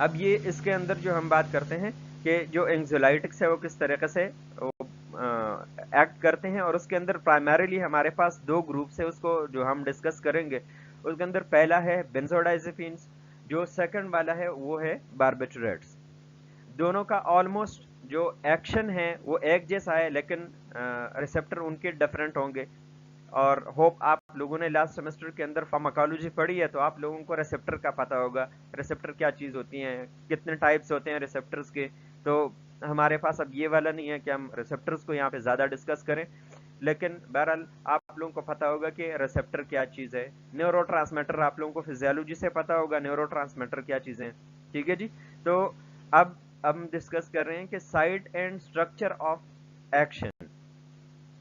अब ये इसके अंदर जो हम बात करते हैं कि जो एंग्जाइटिक्स है वो किस तरीके से एक्ट करते हैं, और उसके अंदर प्राइमरीली हमारे पास दो ग्रुप्स है, उसको जो हम डिस्कस करेंगे। उसके अंदर पहला है बेंजोडाइजेपिन्स, जो सेकंड वाला है वो है बार्बिटरेट्स। दोनों का ऑलमोस्ट जो एक्शन है वो एक जैसा है, लेकिन रिसेप्टर उनके डिफरेंट होंगे। और होप आप लोगों ने लास्ट सेमेस्टर के अंदर फार्माकोलॉजी पढ़ी है, तो आप लोगों को रिसेप्टर का पता होगा, रिसेप्टर क्या चीज़ होती हैं, कितने टाइप्स होते हैं रिसेप्टर्स के। तो हमारे पास अब ये वाला नहीं है कि हम रिसेप्टर्स को यहाँ पे ज़्यादा डिस्कस करें, लेकिन बहरहाल आप लोगों को पता होगा कि रिसेप्टर क्या चीज़ है। न्यूरोट्रांसमीटर आप लोगों को फिजियोलॉजी से पता होगा न्यूरोट्रांसमीटर क्या चीज़ें हैं। ठीक है जी। तो अब हम डिस्कस कर रहे हैं कि site and structure of action.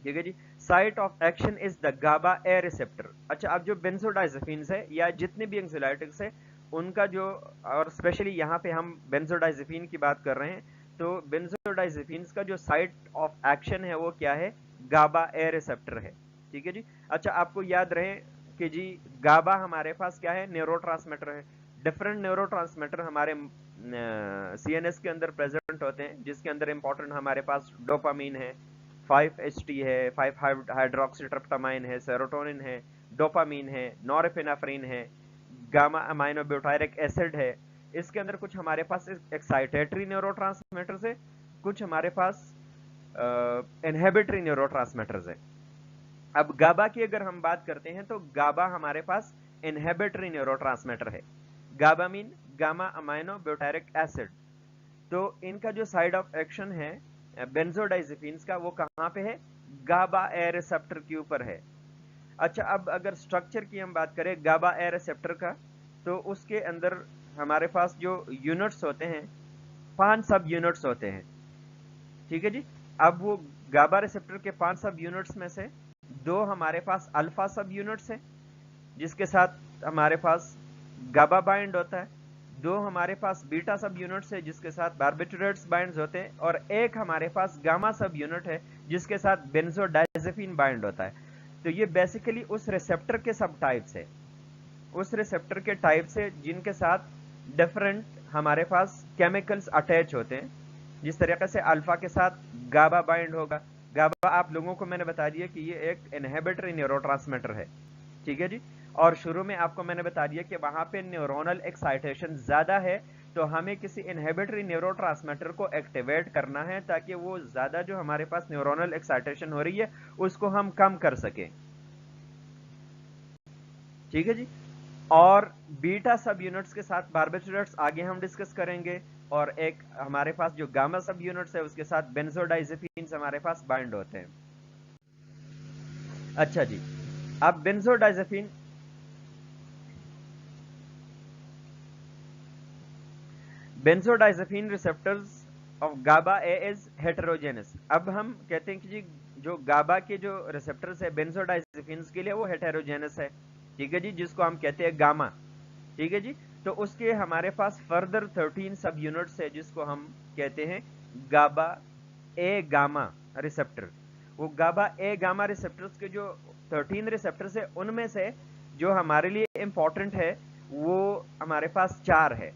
ठीक है जी। Site of action is the GABA A receptor. अच्छा, अब जो बेंजोडाइजेपिन्स है या जितने भी एंग्जाइटिक्स है उनका जो, और स्पेशली यहाँ पे हम बेंजोडाइजेपिन की बात कर रहे हैं, तो बेंजोडाइजेपिन्स का जो साइट ऑफ एक्शन है वो क्या है, गाबा ए रिसेप्टर है। ठीक है जी। अच्छा, आपको याद रहे कि जी गाबा हमारे पास क्या है, न्यूरोट्रांसमीटर है। डिफरेंट न्यूरोट्रांसमीटर हमारे सीएनएस के अंदर प्रेजेंट होते हैं, जिसके अंदर इंपॉर्टेंट हमारे पास डोपामीन है, 5-HT है, 5-हाइड्रोक्सीट्रिप्टामाइन है, सेरोटोनिन है, डोपामीन है, नॉरएपिनेफ्रिन है, गामा अमाइनो ब्यूटारिक एसिड है। इसके अंदर कुछ हमारे पास एक्साइटेटरी न्यूरोट्रांसमीटर्स है, कुछ हमारे पास इनहिबिटरी न्यूरोट्रांसमीटर्स है। अब गाबा की अगर हम बात करते हैं तो गाबा हमारे पास इनहिबिटरी न्यूरोट्रांसमीटर है। GABA mean gamma amino butyric acid. तो इनका जो साइड ऑफ एक्शन है बेंजोडाइजेपिन्स का, वो कहां पे है, गाबा ए रिसेप्टर के ऊपर है। अच्छा, अब अगर स्ट्रक्चर की हम बात करें गाबा ए रिसेप्टर का, तो उसके अंदर हमारे पास जो यूनिट्स होते हैं 5 सब यूनिट्स होते हैं। ठीक है जी। अब वो गाबा रिसेप्टर के 5 सब यूनिट्स में से 2 हमारे पास अल्फा सब यूनिट्स हैं, जिसके साथ हमारे पास गाबा बाइंड होता है। 2 हमारे पास बीटा सब यूनिट्स है, जिसके साथ बार्बिटरेट्स बाइंड होते हैं, और एक हमारे पास गामा सब यूनिट है, जिसके साथ बेंजोडाइजेपिन बाइंड होता है। तो ये बेसिकली उस रिसेप्टर के सब टाइप्स है, उस रिसेप्टर के टाइप से जिनके साथ डिफरेंट हमारे पास केमिकल्स अटैच होते हैं। जिस तरीके से अल्फा के साथ गाबा बाइंड होगा, गाबा आप लोगों को मैंने बता दिया कि ये एक इनहिबिटरी न्यूरोट्रांसमीटर है। ठीक है जी। और शुरू में आपको मैंने बता दिया कि वहां पे न्यूरोनल एक्साइटेशन ज्यादा है, तो हमें किसी इनहिबिटरी न्यूरोट्रांसमीटर को एक्टिवेट करना है ताकि वो ज्यादा जो हमारे पास न्यूरोनल एक्साइटेशन हो रही है उसको हम कम कर सकें। ठीक है जी। और बीटा सब यूनिट्स के साथ बार्बिटरेट्स आगे हम डिस्कस करेंगे, और एक हमारे पास जो गामा सब यूनिट्स है उसके साथ बेंजोडाइजेपिन्स हमारे पास बाइंड होते हैं। अच्छा जी। अब benzodiazepine receptors of GABA A is heterogeneous. अब हम कहते हैं कि जी जो गाबा के जो रिसेप्टर्स है बेंजोडाइजेपिन्स के लिए वो हेटेरोजेनस है। ठीक है जी, जिसको हम कहते हैं गामा। ठीक है जी। तो उसके हमारे पास फर्दर 13 सब यूनिट्स है, जिसको हम कहते हैं गाबा ए गामा रिसेप्टर। वो गाबा ए गामा रिसेप्टर्स के जो 13 रिसेप्टर्स है उनमें से जो हमारे लिए इंपॉर्टेंट है वो हमारे पास 4 है।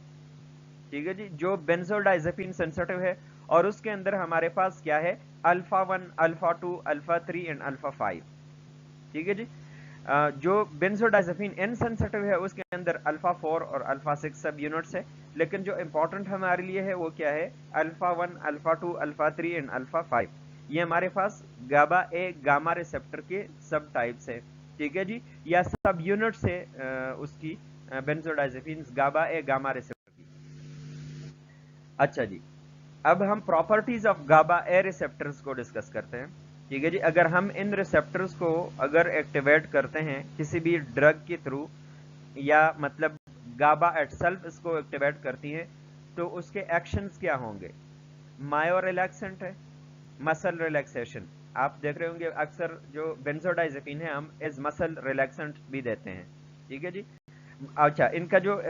ठीक है जी, जो बेंजोडाइजेपिन सेंसिटिव है, और उसके अंदर हमारे पास क्या है, alpha 1, alpha 2, alpha 3 and alpha 5। ठीक है जी। जो बेंजोडाइजेपिन इनसेंसिटिव है उसके अंदर अल्फा 4 और अल्फा 6 सब यूनिट्स है, लेकिन जो इंपॉर्टेंट हमारे लिए है वो क्या है, alpha 1, alpha 2, alpha 3 and alpha 5। ये हमारे पास गाबा ए गामा रिसेप्टर के सब टाइप्स है। ठीक है जी, या सब यूनिट्स है उसकी benzodiazepine GABA A gamma receptor की। अच्छा जी। अब हम properties of GABA A receptors को डिस्कस करते हैं। ठीक है जी। अगर हम इन रिसेप्टर्स को अगर एक्टिवेट करते हैं किसी भी ड्रग के थ्रू, या मतलब गाबा इटसेल्फ इसको एक्टिवेट करती है, तो उसके एक्शंस क्या होंगे। मायो रिलैक्सेंट है, मसल रिलैक्सेशन। आप देख रहे होंगे अक्सर जो बेंजोडाइजेपिन है हम एज मसल रिलैक्सेंट भी देते हैं। ठीक है जी। अच्छा, इनका जो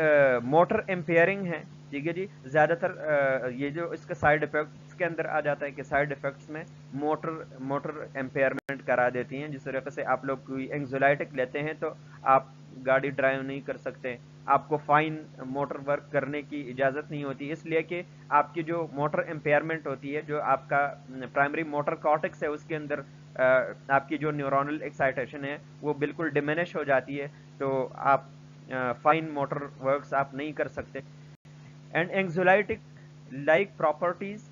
मोटर एम्पेयरिंग है, ठीक है जी, ज्यादातर ये जो इसका साइड इफेक्ट्स के अंदर आ जाता है कि साइड इफेक्ट्स में मोटर एम्पेयरमेंट करा देती हैं। जिस तरीके से आप लोग कोई एंग्जाइटिक लेते हैं तो आप गाड़ी ड्राइव नहीं कर सकते, آپ کو فائن موٹر ورک کرنے کی اجازت نہیں ہوتی، اس لیے کہ آپ کی جو موٹر امپیئرمنٹ ہوتی ہے، جو آپ کا پرائمری موٹر کارٹکس ہے اس کے اندر آپ کی جو نیورونل ایکسائٹیشن ہے وہ بالکل ڈیمینش ہو جاتی ہے، تو آپ فائن موٹر ورکس آپ نہیں کر سکتے. And anxiolytic like properties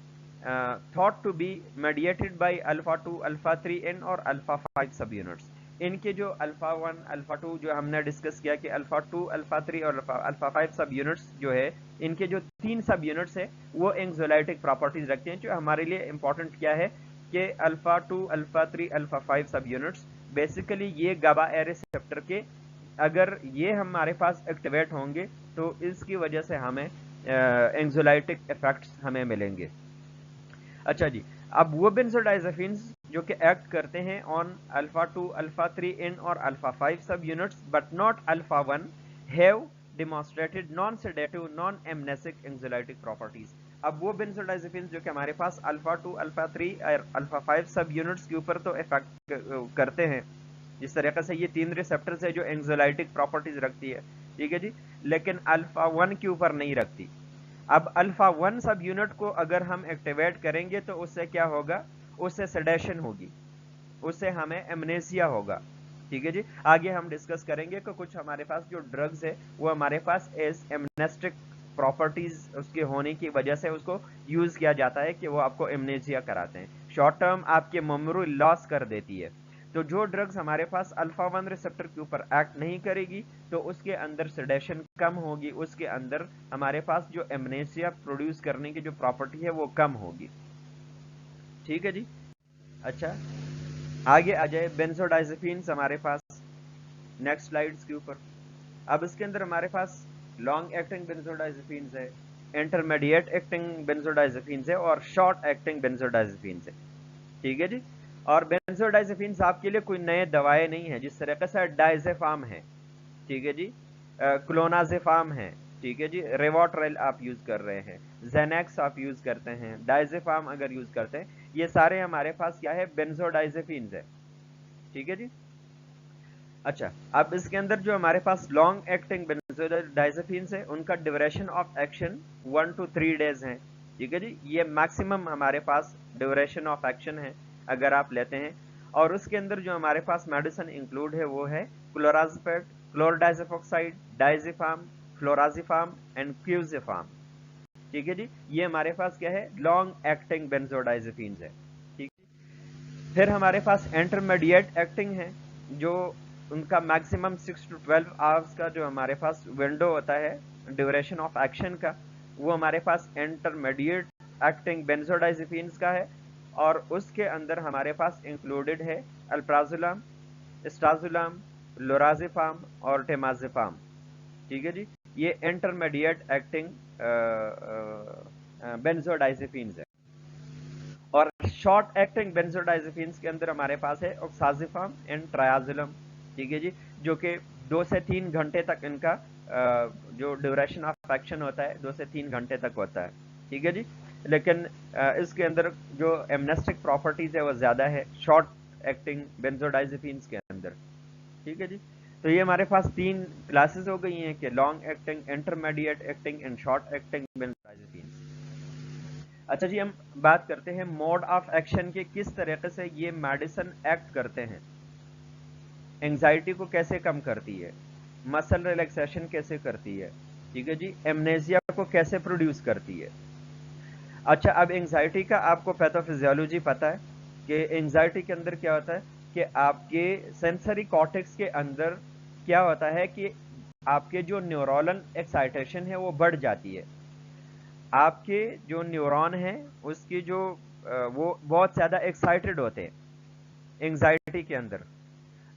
thought to be mediated by alpha 2 alpha 3n اور alpha 5 سب یونٹس. ان کے جو الفا 1 الفا 2 جو ہم نے ڈسکس کیا کہ الفا 2 الفا 3 اور الفا 5 سب یونٹس جو ہے، ان کے جو 3 سب یونٹس ہیں وہ اینگزولائٹک پراپرٹیز رکھتے ہیں. جو ہمارے لیے امپورٹنٹ کیا ہے کہ alpha 2 alpha 3 alpha 5 sub units basically یہ گابا اے ریسپٹر کے اگر یہ ہمارے پاس ایکٹیویٹ ہوں گے تو اس کی وجہ سے ہمیں اینگزولائٹک افیکٹس ہمیں ملیں گے. اچھا جی، اب وہ بینزوڈائزپینز جو کہ ایکٹ کرتے ہیں آن الفا 2 الفا 3n اور alpha 5 subunits but not alpha 1 have demonstrated non sedative non amnesic anxiolytic properties. اب وہ بینزوڈائزپینز جو کہ ہمارے پاس الفا 2 الفا 3 اور الفا 5 سب یونٹس کے اوپر تو افیکٹ کرتے ہیں، جس طریقے سے یہ 3 ریسپٹرز ہے جو اینگزولائٹک پراپرٹیز رکھتی ہے، ٹھیک ہے جی، لیکن الفا 1 کے اوپر نہیں رکھتی. اب الفا 1 سب یونٹ کو اگر ہم ایکٹیویٹ کریں گے تو اس سے کیا ہوگا، اس سے سیڈیشن ہوگی، اس سے ہمیں ایمنیسیا ہوگا. ٹھیک ہے جی، آگے ہم ڈسکس کریں گے کہ کچھ ہمارے پاس جو ڈرگز ہے وہ ہمارے پاس ایز ایمنیسٹک پراپرٹیز اس کے ہونے کی وجہ سے اس کو یوز کیا جاتا ہے کہ وہ آپ کو ایمنیسیا کراتے ہیں، شارٹ ٹرم آپ کے میموری لاس کر دیتی ہے. تو جو ڈرگز ہمارے پاس الفا 1 ریسپٹر کے اوپر ایکٹ نہیں کرے گی تو اس کے اندر سیڈیشن کم ہوگی، اس کے اندر ہمارے پاس جو ایمنیسیا پروڈیوس کرنے کی جو پراپرٹی ہے وہ کم ہوگی. ٹھیک ہے جی. اچھا آگے آ جائے بینزوڈائزپینز ہمارے پاس نیکسٹ سلائیڈز کے اوپر. اب اس کے اندر ہمارے پاس لانگ ایکٹنگ بینزوڈائزپینز ہے، انٹرمیڈیٹ ایکٹنگ بینزوڈائزپینز ہے اور شارٹ ایکٹنگ بینزوڈائزپینز ہے. ٹھیک ہے جی. اور بینزوڈائزپینز آپ کے لیے کوئی نئے دوائیں نہیں ہیں، جس طریقے سے ڈائزیفام ہے، ٹھیک ہے جی، کلونازیفام ہے، ٹھیک ہے جی، ریواٹریل آپ یوز کر رہے ہیں، زینیکس آپ یوز کرتے ہیں، ڈائزیفام اگر یوز کرتے ہیں، یہ سارے ہمارے پاس کیا ہے، بینزوڈائزپینز ہے. ٹھیک ہے جی. اچھا اب اس کے اندر جو ہمارے پاس لانگ ایکٹنگ بینزوڈائزپینز ہے ان کا duration of action 1 to 3 days ہے. ٹھیک ہے جی، یہ میکسیمم ہمارے پاس ڈیوریشن آف ایکشن ہے اگر آپ لیتے ہیں. اور اس کے اندر جو ہمارے پاس میڈیسن انکلوڈ ہے وہ ہے کلورازپیٹ، کلورڈائزیفاکسائڈ، ڈائزیفام، فلورازیفام اینڈ کیوزیفام. ٹھیک ہے جی، یہ ہمارے پاس کیا ہے، لانگ ایکٹنگ بینزوڈائزپینز ہے. ٹھیک. پھر ہمارے پاس انٹرمیڈیٹ ایکٹنگ ہے جو ان کا میکسیمم 6 to 12 hours کا جو ہمارے پاس ونڈو ہوتا ہے ڈیوریشن آف ایکشن کا، وہ ہمارے پاس انٹرمیڈیٹ ایکٹنگ بینزوڈائزپینز کا ہے. اور اس کے اندر ہمارے پاس انکلوڈڈ ہے الپرازولام، اسٹازولام، لورازیفام اور ٹیمازیفام. ٹھیک ہے جی، یہ انٹرمیڈیٹ ایکٹنگ بینزوڈائزپینز ہے. اور شارٹ ایکٹنگ بینزوڈائزپینز کے اندر ہمارے پاس ہے اوکسازیفام اینڈ ٹرائازولم. ٹھیک ہے جی، جو کہ 2 سے 3 گھنٹے تک ان کا جو ڈیوریشن آف ایکشن ہوتا ہے 2 سے 3 گھنٹے تک ہوتا ہے. ٹھیک ہے جی، لیکن اس کے اندر جو ایمنیسٹک پراپرٹیز ہے وہ زیادہ ہے شارٹ ایکٹنگ بینزوڈائزپینز کے اندر. ٹھیک ہے جی. تو یہ ہمارے پاس 3 کلاسز ہو گئی ہیں کہ long acting, intermediate acting and short acting benzodiazepines. اچھا جی، ہم بات کرتے ہیں موڈ آف ایکشن کے، کس طریقے سے یہ میڈیسن ایکٹ کرتے ہیں. اینگزائٹی کو کیسے کم کرتی ہے، مسل ریلیکسیشن کیسے کرتی ہے، ٹھیک ہے جی، ایمنیزیا کو کیسے پروڈیوس کرتی ہے. اچھا اب اینگزائٹی کا آپ کو پیتھوفیزیولوجی پتا ہے کہ اینگزائٹی کے اندر کیا ہوتا ہے کہ آپ کے سینسری کارٹیکس کے اندر کیا ہوتا ہے کہ آپ کے جو نیورولن ایکسائٹیشن ہے وہ بڑھ جاتی ہے. آپ کے جو نیورون ہیں اس کی جو وہ بہت زیادہ ایکسائٹڈ ہوتے ہیں اینگزائٹی کے اندر.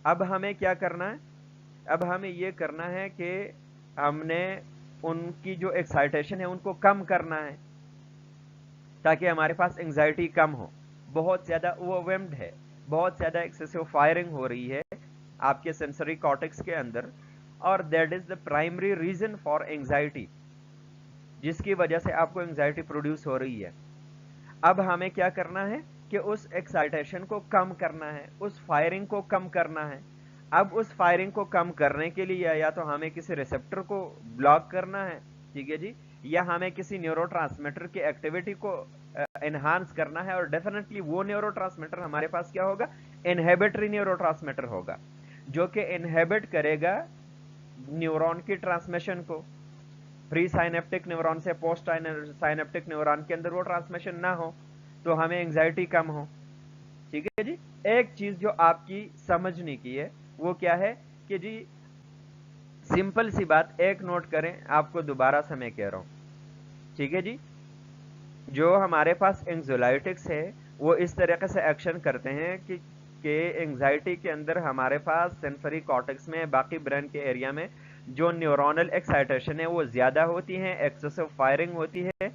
اب ہمیں کیا کرنا ہے، اب ہمیں یہ کرنا ہے کہ ہم نے ان کی جو ایکسائٹیشن ہے ان کو کم کرنا ہے تاکہ ہمارے پاس اینگزائٹی کم ہو. بہت زیادہ اوورویلمڈ ہے، بہت زیادہ ایکسیسو فائرنگ ہو رہی ہے آپ کے سینسری کارٹیکس کے اندر، اور that is the primary reason for anxiety, جس کی وجہ سے آپ کو اینگزائٹی پروڈیوس ہو رہی ہے. اب ہمیں کیا کرنا ہے کہ اس ایکسائٹیشن کو کم کرنا ہے، اس فائرنگ کو کم کرنا ہے. اب اس فائرنگ کو کم کرنے کے لیے یا تو ہمیں کسی ریسپٹر کو بلاک کرنا ہے، ٹھیک ہے جی، یا ہمیں کسی نیورو ٹرانسمیٹر کی ایکٹیویٹی کو انہانس کرنا ہے، اور ڈیفینیٹلی وہ نیورو ٹرانسمیٹر ہمارے پاس کیا ہوگا، انہیبٹری نیورو ٹرانسمیٹر ہوگا، جو کہ انہیبٹ کرے گا نیورون کی ٹرانسمیشن کو. پری سائنیپٹک نیورون سے پوسٹ سائنیپٹک نیورون کے اندر وہ ٹرانسمیشن نہ ہو تو ہمیں انگزائٹی کم ہو. ٹھیک ہے جی. ایک چیز جو آپ کی سمجھنے کی ہے وہ کیا ہے کہ جی سمپل سی بات ایک نوٹ کریں، آپ کو دوبارہ سے میں کہہ رہا ہوں، ٹھیک ہے جی، جو ہمارے پاس انگزولائٹکس ہے وہ اس طریقے سے ایکشن کرتے ہیں کہ انگزائٹی کے اندر ہمارے پاس سینسری کارٹیکس میں، باقی برین کے ایریا میں جو نیورونل ایکسائٹیشن ہے وہ زیادہ ہوتی ہیں، ایکسیسو فائرنگ ہوتی ہے.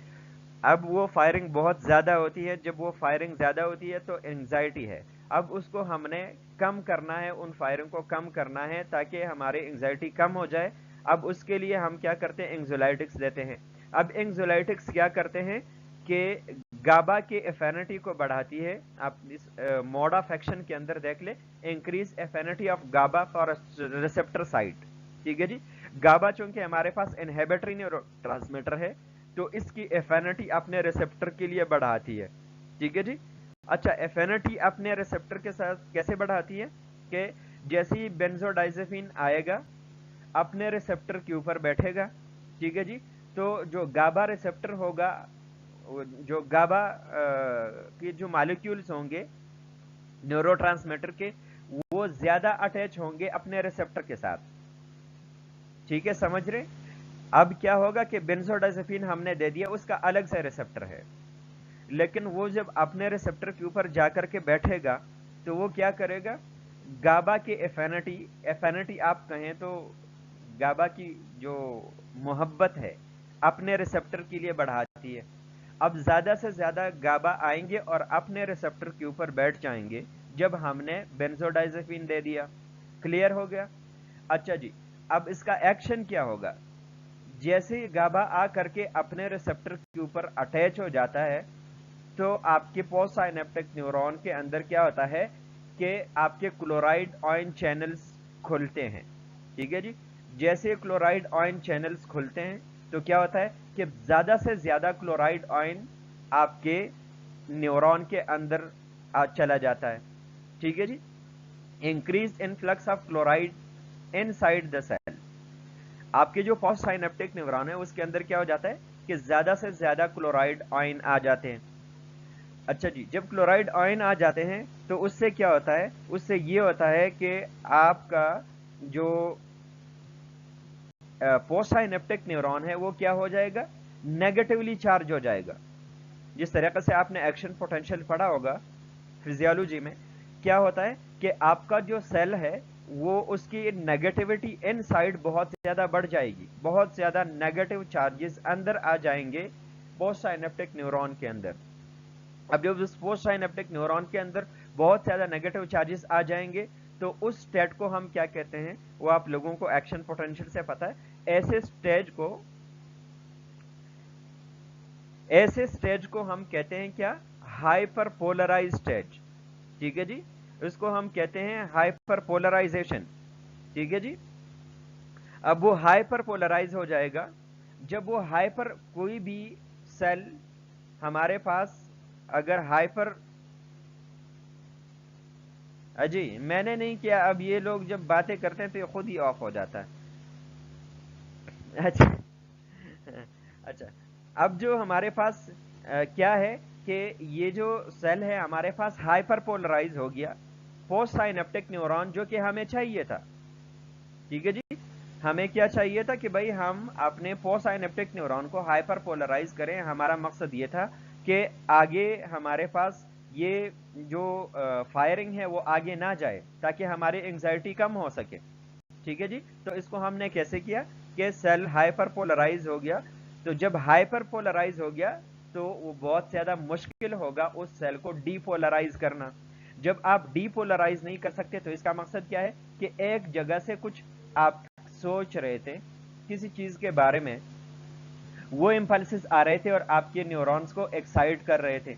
اب وہ فائرنگ بہت زیادہ ہوتی ہے، جب وہ فائرنگ زیادہ ہوتی ہے تو انگزائٹی ہے. اب اس کو ہم نے کم کرنا ہے، ان فائرنگ کو کم کرنا ہے تاکہ ہماری انگزائٹی کم ہو جائے. اب اس کے لیے ہم کیا کرتے ہیں، انگزولائٹکس دیتے ہیں. اب انگزولائٹکس کیا کرتے ہیں کہ گابا کے افینٹی کو بڑھاتی ہے. آپ اس موڈ آف ایکشن کے اندر دیکھ لیں، increase affinity of GABA for receptor site. ٹھیک ہے جی. گابا چونکہ ہمارے پاس انہیبٹری نیورو ٹرانسمیٹر ہے تو اس کی افینٹی اپنے ریسپٹر کے لیے بڑھاتی ہے. ٹھیک ہے جی. اچھا، افینٹی اپنے ریسپٹر کے ساتھ کیسے بڑھاتی ہے کہ جیسے ہی بینزوڈائزیپین آئے گا اپنے ریسپٹر کے اوپر بیٹھے گا، ٹھیک ہے جی، تو جو گابا ریسپٹر ہوگا، جو گابا کی جو مالیکیولز ہوں گے نیورو ٹرانسمیٹر کے، وہ زیادہ اٹیچ ہوں گے اپنے ریسپٹر کے ساتھ. ٹھیک ہے، سمجھ رہے؟ اب کیا ہوگا کہ بینزوڈائزیپین ہم نے دے دیا، اس کا الگ سے ریسپٹر ہے، لیکن وہ جب اپنے ریسپٹر کے اوپر جا کر کے بیٹھے گا تو وہ کیا کرے گا، گابا کی افینٹی آپ کہیں تو گابا کی جو محبت ہے اپنے ریسپٹر کے لیے بڑھاتی ہے. اب زیادہ سے زیادہ گابا آئیں گے اور اپنے ریسپٹر کے اوپر بیٹھ جائیں گے جب ہم نے بینزوڈائزیپین دے دیا. کلیئر ہو گیا؟ اچھا جی. اب اس کا ایکشن کیا ہوگا، جیسے ہی گابا آ کر کے اپنے ریسپٹر کے اوپر اٹیچ ہو جاتا ہے تو آپ کے پوسٹ سائنیپٹک نیورون کے اندر کیا ہوتا ہے کہ آپ کے کلورائڈ آئن چینلز کھلتے ہیں. ٹھیک ہے جی. جیسے کلورائڈ آئن چینلز کھلتے ہیں تو کیا ہوتا ہے کہ زیادہ سے زیادہ کلورائڈ آئن آپ کے نیورون کے اندر چلا جاتا ہے. ٹھیک ہے جی. Increase influx of chloride inside the cell. آپ کے جو پوسٹ سائنیپٹک نیورون ہے اس کے اندر کیا ہو جاتا ہے کہ زیادہ سے زیادہ کلورائڈ آئن آ جاتے ہیں. اچھا جی. جب کلورائڈ آئن آ جاتے ہیں تو اس سے کیا ہوتا ہے، اس سے یہ ہوتا ہے کہ آپ کا جو پوسٹ سائنیپٹک نیورون ہے وہ کیا ہو جائے گا، نیگیٹولی چارج ہو جائے گا. جس طریقے سے آپ نے ایکشن پوٹینشیل پڑھا ہوگا فزیولوجی میں، کیا ہوتا ہے کہ آپ کا جو سیل ہے وہ اس کی نیگیٹیوٹی ان سائڈ بہت زیادہ بڑھ جائے گی، بہت زیادہ نیگیٹو چارجز اندر آ جائیں گے پوسٹ سائنیپٹک نیورون کے اندر. اب جب اس پوسٹ سائنیپٹک نیورون کے اندر بہت زیادہ نیگیٹو چارجز آ جائیں گے تو اس سٹیٹ کو ہم کیا کہتے ہیں، وہ آپ لوگوں کو ایکشن پوٹینشیل سے پتا ہے. ایسے سٹیج کو ہم کہتے ہیں کیا، ہائپر پولرائز سٹیج. ٹھیک ہے جی. اس کو ہم کہتے ہیں ہائپر پولرائزیشن. ٹھیک ہے جی. اب وہ ہائپر پولرائز ہو جائے گا جب وہ ہائپر، کوئی بھی سیل ہمارے پاس اگر ہائپر، جی میں نے نہیں کیا، اب یہ لوگ جب باتیں کرتے ہیں تو یہ خود ہی آف ہو جاتا ہے. اچھا اچھا. اب جو ہمارے پاس کیا ہے کہ یہ جو سیل ہے ہمارے پاس ہائپر پولرائز ہو گیا پوسٹ سائنیپٹک نیورون، جو کہ ہمیں چاہیے تھا. ٹھیک ہے جی. ہمیں کیا چاہیے تھا کہ بھائی ہم اپنے پوسٹ سائنیپٹک نیورون کو ہائپر پولرائز کریں. ہمارا مقصد یہ تھا کہ آگے ہمارے پاس یہ جو فائرنگ ہے وہ آگے نہ جائے تاکہ ہماری انگزائٹی کم ہو سکے. ٹھیک ہے جی. تو اس کو ہم نے کیسے کیا کہ سیل ہائپر پولرائز ہو گیا. تو جب ہائپر پولرائز ہو گیا تو وہ بہت زیادہ مشکل ہوگا اس سیل کو ڈی پولرائز کرنا. جب آپ ڈی پولرائز نہیں کر سکتے تو اس کا مقصد کیا ہے کہ ایک جگہ سے کچھ آپ سوچ رہے تھے کسی چیز کے بارے میں، وہ امپلسز آ رہے تھے اور آپ کے نیورونز کو ایکسائٹ کر رہے تھے.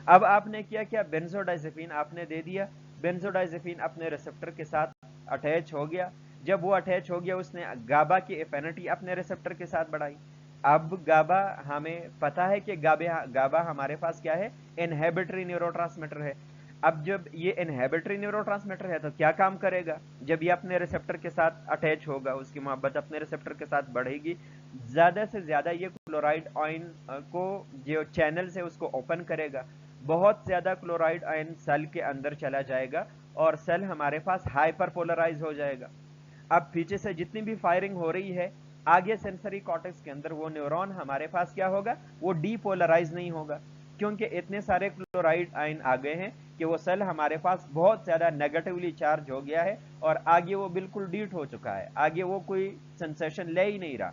اب آپ نے کیا کیا، بینزوڈائزیپین آپ نے دے دیا. بینزوڈائزیپین اپنے ریسپٹر کے ساتھ अटैच हो गया। जब वो अटैच हो गया, उसने गाबा की एफिनिटी अपने रिसेप्टर के साथ बढ़ाई। अब गाबा, हमें पता है कि गाबा हमारे पास क्या है, इनहिबिटरी न्यूरोट्रांसमीटर है। अब जब ये इनहिबिटरी न्यूरोट्रांसमीटर है तो क्या काम करेगा, जब ये अपने रिसेप्टर के साथ अटैच होगा, उसकी मोहब्बत अपने रिसेप्टर के साथ बढ़ेगी, ज्यादा से ज्यादा ये क्लोराइड आयन को जो चैनल है उसको ओपन करेगा, बहुत ज्यादा क्लोराइड आयन सेल के अंदर चला जाएगा और सेल हमारे पास हाइपर पोलराइज हो जाएगा। अब पीछे से जितनी भी फायरिंग हो रही है, आगे सेंसरी कॉर्टेक्स के अंदर वो न्यूरॉन हमारे पास क्या होगा, वो डीपोलराइज नहीं होगा, क्योंकि इतने सारे क्लोराइड आयन आ गए हैं कि वो सेल हमारे पास बहुत ज्यादा नेगेटिवली चार्ज हो गया है और आगे वो बिल्कुल डीट हो चुका है, आगे वो कोई सेंसेशन ले ही नहीं रहा।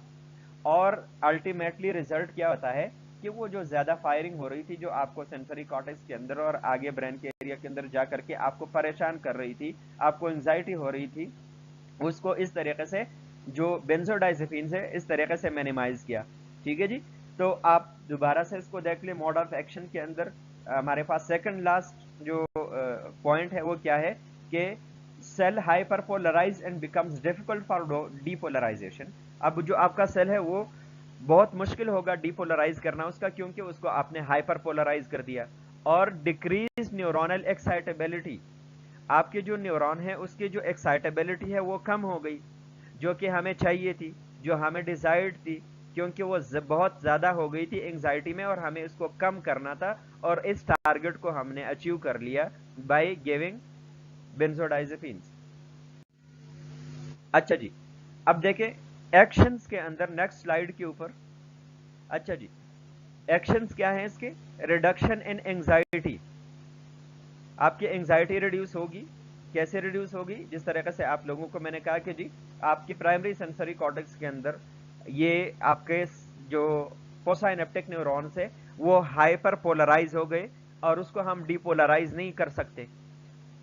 और अल्टीमेटली रिजल्ट क्या होता है कि वो जो ज्यादा फायरिंग हो रही थी, जो आपको सेंसरी कॉर्टेक्स के अंदर और आगे ब्रेन के एरिया के अंदर जा करके आपको परेशान कर रही थी, आपको एंजाइटी हो रही थी, उसको इस तरीके से जो बेंजोडाइजेपिन से इस तरीके से मिनिमाइज किया। ठीक है जी। तो आप दोबारा से इसको देख ले, मोड ऑफ एक्शन के अंदर हमारे पास सेकंड लास्ट जो पॉइंट है वो क्या है कि cell hyperpolarize and becomes difficult for depolarization. अब जो आपका सेल है वो बहुत मुश्किल होगा डीपोलराइज करना उसका, क्योंकि उसको आपने हाइपरपोलराइज कर दिया। और डिक्रीज न्यूरोनल एक्साइटेबिलिटी, आपके जो न्यूरॉन है उसकी जो एक्साइटेबिलिटी है वो कम हो गई, जो कि हमें चाहिए थी, जो हमें डिजायर्ड थी, क्योंकि वो बहुत ज्यादा हो गई थी एंजाइटी में और हमें उसको कम करना था, और इस टारगेट को हमने अचीव कर लिया बाय गिविंग बेंजोडाइजेपिन्स। अच्छा जी, अब देखें एक्शंस के अंदर, नेक्स्ट स्लाइड के ऊपर। अच्छा जी, एक्शंस क्या है इसके, रिडक्शन इन एंजाइटी, आपकी एंजाइटी रिड्यूस होगी। कैसे रिड्यूस होगी, जिस तरीके से आप लोगों को मैंने कहा कि जी आपकी प्राइमरी सेंसरी कॉर्टेक्स के अंदर ये आपके जो पोसाइनेप्टिक न्यूरॉन्स है वो हाइपर पोलराइज हो गए और उसको हम डीपोलराइज नहीं कर सकते।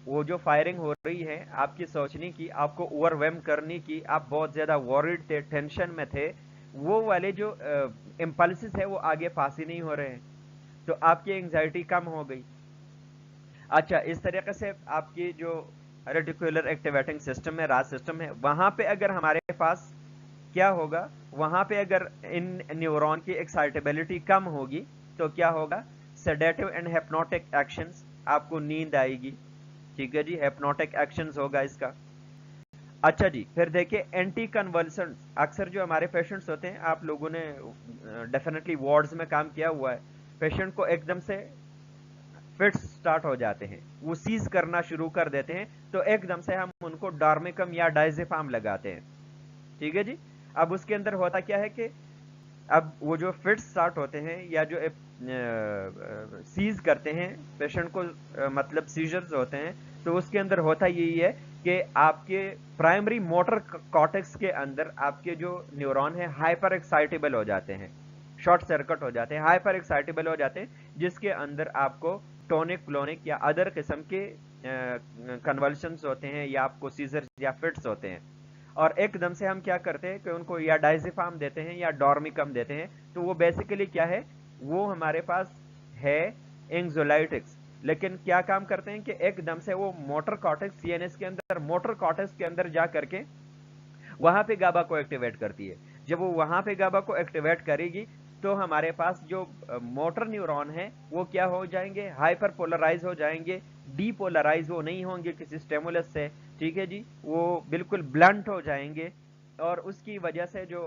वो जो फायरिंग हो रही है आपकी सोचने की, आपको ओवरवेम करने की, आप बहुत ज्यादा वॉरिड थे, टेंशन में थे, वो वाले जो इम्पल्सिस है वो आगे पास ही नहीं हो रहे हैं, तो आपकी एंजाइटी कम हो गई। अच्छा, इस तरीके से आपकी जो रेटिकुलर एक्टिवेटिंग सिस्टम है, राज सिस्टम है, वहां पे अगर हमारे पास क्या होगा, वहां पे अगर इन न्यूरॉन की एक्साइटेबिलिटी कम होगी तो क्या होगा, सेडेटिव एंड हिप्नोटिक एक्शंस, आपको नींद आएगी। ठीक है जी, हिप्नोटिक एक्शंस होगा इसका। अच्छा जी, फिर देखिए एंटी कन्वल्सेंट्स, अक्सर जो हमारे पेशेंट्स होते हैं, आप लोगों ने डेफिनेटली वार्ड्स में काम किया हुआ है, पेशेंट को एकदम से फिट्स स्टार्ट हो जाते हैं, वो सीज करना शुरू कर देते हैं, तो एकदम से हम उनको डार्मिकम या डायजेपाम लगाते हैं। ठीक है जी। अब उसके अंदर होता क्या है कि अब वो जो फिट्स स्टार्ट होते हैं या जो सीज करते हैं पेशेंट को, मतलब सीजर्स होते हैं, तो उसके अंदर होता यही है कि आपके प्राइमरी मोटर कॉर्टेक्स के अंदर आपके जो न्यूरॉन है हाइपर एक्साइटेबल हो जाते हैं, शॉर्ट सर्किट हो जाते हैं, हाइपर एक्साइटेबल हो जाते हैं, जिसके अंदर आपको टोनिक क्लोनिक या अदर किस्म के कन्वल्शंस होते हैं या आपको सीजर्स या फिट्स होते हैं। और एकदम से हम क्या करते हैं कि उनको या डाइजिफाम देते हैं या डॉर्मिकम देते हैं, तो वो बेसिकली क्या है, वो हमारे पास है एंग्जोलाइटिक्स, लेकिन क्या काम करते हैं कि एकदम से वो मोटर कॉर्टेक्स, सीएनएस के अंदर मोटर कॉर्टेक्स के अंदर जा करके वहां पे गाबा को एक्टिवेट करती है। जब वो वहां पे गाबा को एक्टिवेट करेगी तो हमारे पास जो मोटर न्यूरॉन है वो क्या हो जाएंगे, हाइपर पोलराइज हो जाएंगे, डीपोलराइज वो नहीं होंगे किसी स्टेमुलस से। ठीक है जी, वो बिल्कुल ब्लंट हो जाएंगे और उसकी वजह से जो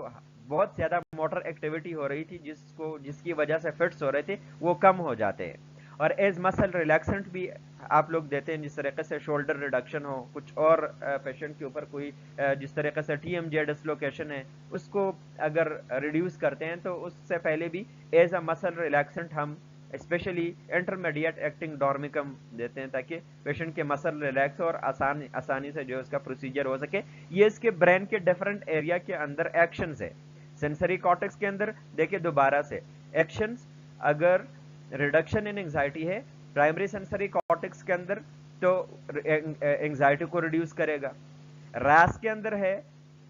बहुत ज्यादा मोटर एक्टिविटी हो रही थी, जिसकी वजह से फिट्स हो रहे थे, वो कम हो जाते हैं। और एज मसल रिलैक्सेंट भी आप लोग देते हैं, जिस तरीके से शोल्डर रिडक्शन हो, कुछ और पेशेंट के ऊपर कोई जिस तरीके से टीएमजे डिसलोकेशन है उसको अगर रिड्यूस करते हैं, तो उससे पहले भी एज अ मसल रिलैक्सेंट हम स्पेशली इंटरमीडिएट एक्टिंग डॉर्मिकम देते हैं, ताकि पेशेंट के मसल रिलैक्स और आसानी से जो है उसका प्रोसीजर हो सके। ये इसके ब्रेन के डिफरेंट एरिया के अंदर एक्शंस है। सेंसरी कॉर्टेक्स के अंदर देखिए दोबारा से एक्शंस, अगर रिडक्शन इन एंजाइटी है प्राइमरी सेंसरी कॉर्टेक्स के अंदर, तो एंजाइटी को रिड्यूस करेगा। रास के अंदर है,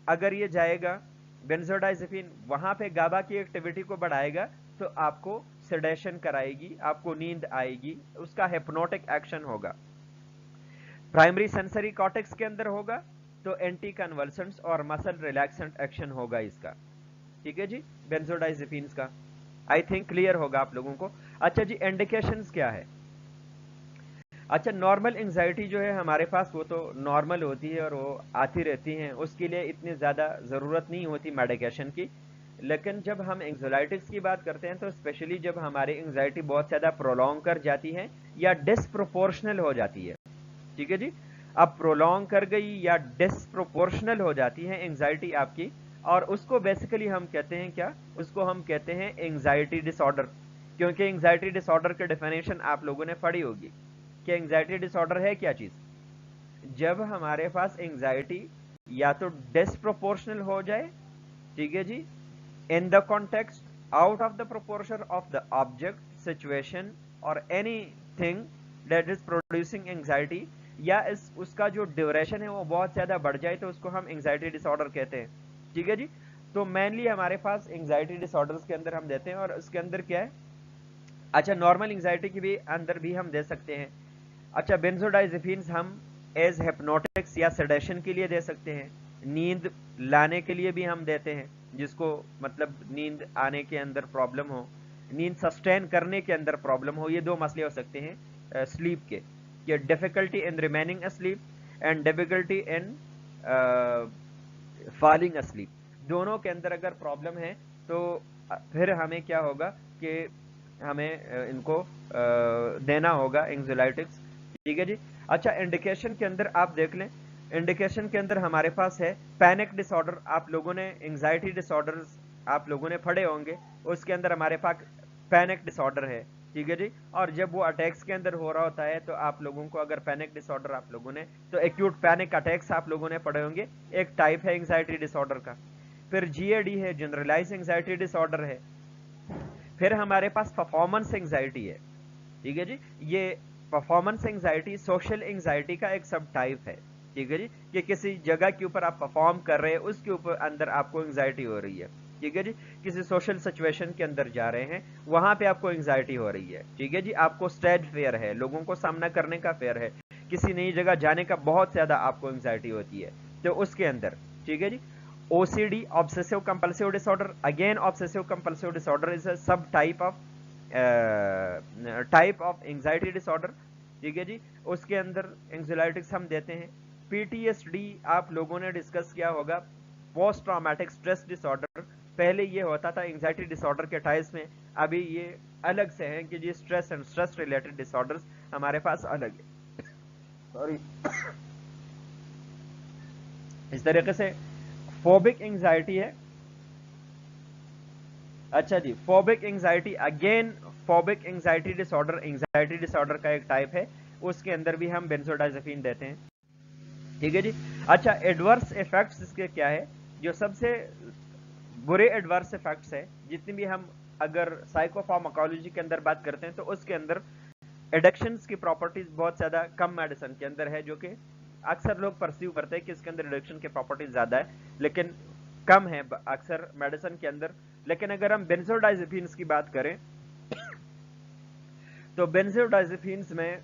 अगर ये जाएगा बेंजोडाइजेपिन वहां पे गाबा की एक्टिविटी को बढ़ाएगा, तो आपको सेडेशन कराएगी, आपको नींद आएगी, उसका हिप्नोटिक एक्शन होगा। प्राइमरी सेंसरी कॉर्टेक्स के अंदर होगा तो एंटी कन्वल्सेंट्स और मसल रिलैक्सेंट एक्शन होगा इसका, ठीक है जी, बेंजोडाइजेपिन्स का। आई थिंक क्लियर होगा आप लोगों को। अच्छा जी, इंडिकेशंस क्या है? अच्छा, नॉर्मल एंजाइटी जो है हमारे पास वो तो नॉर्मल होती है और वो आती रहती हैं, उसके लिए इतनी ज़्यादा ज़रूरत नहीं होती मेडिकेशन की। लेकिन जब हम एंग्जाइटिक्स की बात करते हैं तो स्पेशली जब हमारी एंजाइटी बहुत ज़्यादा प्रोलॉन्ग कर जाती है या डिसप्रोपोर्शनल हो जाती है, ठीक है जी, अब प्रोलॉन्ग कर गई या डिसप्रोपोर्शनल हो जाती है एंजाइटी आपकी, और उसको बेसिकली हम कहते हैं क्या, उसको हम कहते हैं एंजाइटी डिसऑर्डर। क्योंकि एंजाइटी डिसऑर्डर की डेफिनेशन आप लोगों ने पढ़ी होगी कि एंजाइटी डिसऑर्डर है क्या चीज? जब हमारे पास एंजाइटी या तो डिसप्रोपोर्शनल हो जाए, ठीक है जी, in the context, out of the proportion of the object, situation और anything that is producing anxiety, या इस उसका जो ड्यूरेशन है वो बहुत ज्यादा बढ़ जाए, तो उसको हम एंजाइटी डिसऑर्डर कहते हैं, ठीक है जी। तो मेनली हमारे पास एंजाइटी डिसऑर्डर्स के अंदर हम देते हैं, और उसके अंदर क्या है, अच्छा नॉर्मल एंजाइटी के भी अंदर भी हम दे सकते हैं। अच्छा, बेंजोडाइजेपिन्स हम एज हिप्नोटिक्स या सेडेशन के लिए दे सकते हैं, नींद लाने के लिए भी हम देते हैं, जिसको मतलब नींद आने के अंदर प्रॉब्लम हो, नींद सस्टेन करने के अंदर प्रॉब्लम हो, ये दो मसले हो सकते हैं स्लीप के, कि difficulty in remaining asleep and difficulty in falling asleep, दोनों के अंदर अगर प्रॉब्लम है तो फिर हमें क्या होगा कि हमें इनको देना होगा एंग्जाइटिक्स, ठीक है जी। अच्छा, इंडिकेशन के अंदर आप देख लें, इंडिकेशन के अंदर हमारे पास है पैनिक डिसऑर्डर, आप लोगों ने एंग्जाइटी डिसऑर्डर्स आप लोगों ने पढ़े होंगे, उसके अंदर हमारे पास पैनिक डिसऑर्डर है, ठीक है जी। और जब वो अटैक्स के अंदर हो रहा होता है तो आप लोगों को अगर पैनिक डिसऑर्डर आप लोगों ने, तो एक्यूट पैनिक अटैक्स आप लोगों ने पढ़े होंगे, एक टाइप है एंग्जाइटी डिसऑर्डर का। फिर जीएडी है, जनरलाइज एंग्जाइटी डिसऑर्डर है। फिर हमारे पास परफॉर्मेंस एंग्जाइटी है, ठीक है जी, ये परफॉर्मेंस एंग्जाइटी सोशल एंग्जाइटी का एक सब टाइप है, ठीक है जी, कि किसी जगह के ऊपर आप परफॉर्म कर रहे हैं, उसके ऊपर अंदर आपको एंग्जाइटी हो रही है, ठीक है जी, किसी सोशल सिचुएशन के अंदर जा रहे हैं, वहां पे आपको एंग्जाइटी हो रही है, ठीक है जी, आपको स्टेज फेयर है, लोगों को सामना करने का फेयर है, किसी नई जगह जाने का बहुत ज्यादा आपको एंग्जाइटी होती है, तो उसके अंदर, ठीक है जी। OCD, obsessive compulsive disorder, again obsessive compulsive disorder is a सब टाइप ऑफ एंग्जाइटी डिसऑर्डर, ठीक है जी, उसके अंदर एंग्जाइटिक्स हम देते हैं। PTSD आप लोगों ने डिस्कस किया होगा, पोस्ट ट्रॉमेटिक स्ट्रेस डिसऑर्डर, पहले ये होता था एंग्जाइटी डिसऑर्डर के टाइप्स में, अभी ये अलग से हैं कि जी stress and stress related disorders हमारे पास अलग है, सॉरी। इस तरीके से फोबिक एंग्जाइटी है। अच्छा जी, phobic anxiety, again phobic anxiety disorder का एक टाइप है, उसके अंदर भी हम बेंजोडाइजेपिन देते हैं, ठीक है जी। अच्छा, एडवर्स इफेक्ट्स इसके क्या है, जो सबसे बुरे एडवर्स इफेक्ट्स है जितनी भी हम अगर साइकोफार्माकोलॉजी के अंदर बात करते हैं तो उसके अंदर एडिक्शंस की प्रॉपर्टीज बहुत ज्यादा कम मेडिसिन के अंदर है, जो कि अक्सर लोग परसीव करते हैं कि इसके अंदर एडिक्शन की प्रॉपर्टीज ज्यादा है, लेकिन कम है अक्सर मेडिसिन के अंदर। लेकिन अगर हम बेंजोडाइजेपिन्स की बात करें तो बेंजोडाइजेपिन्स में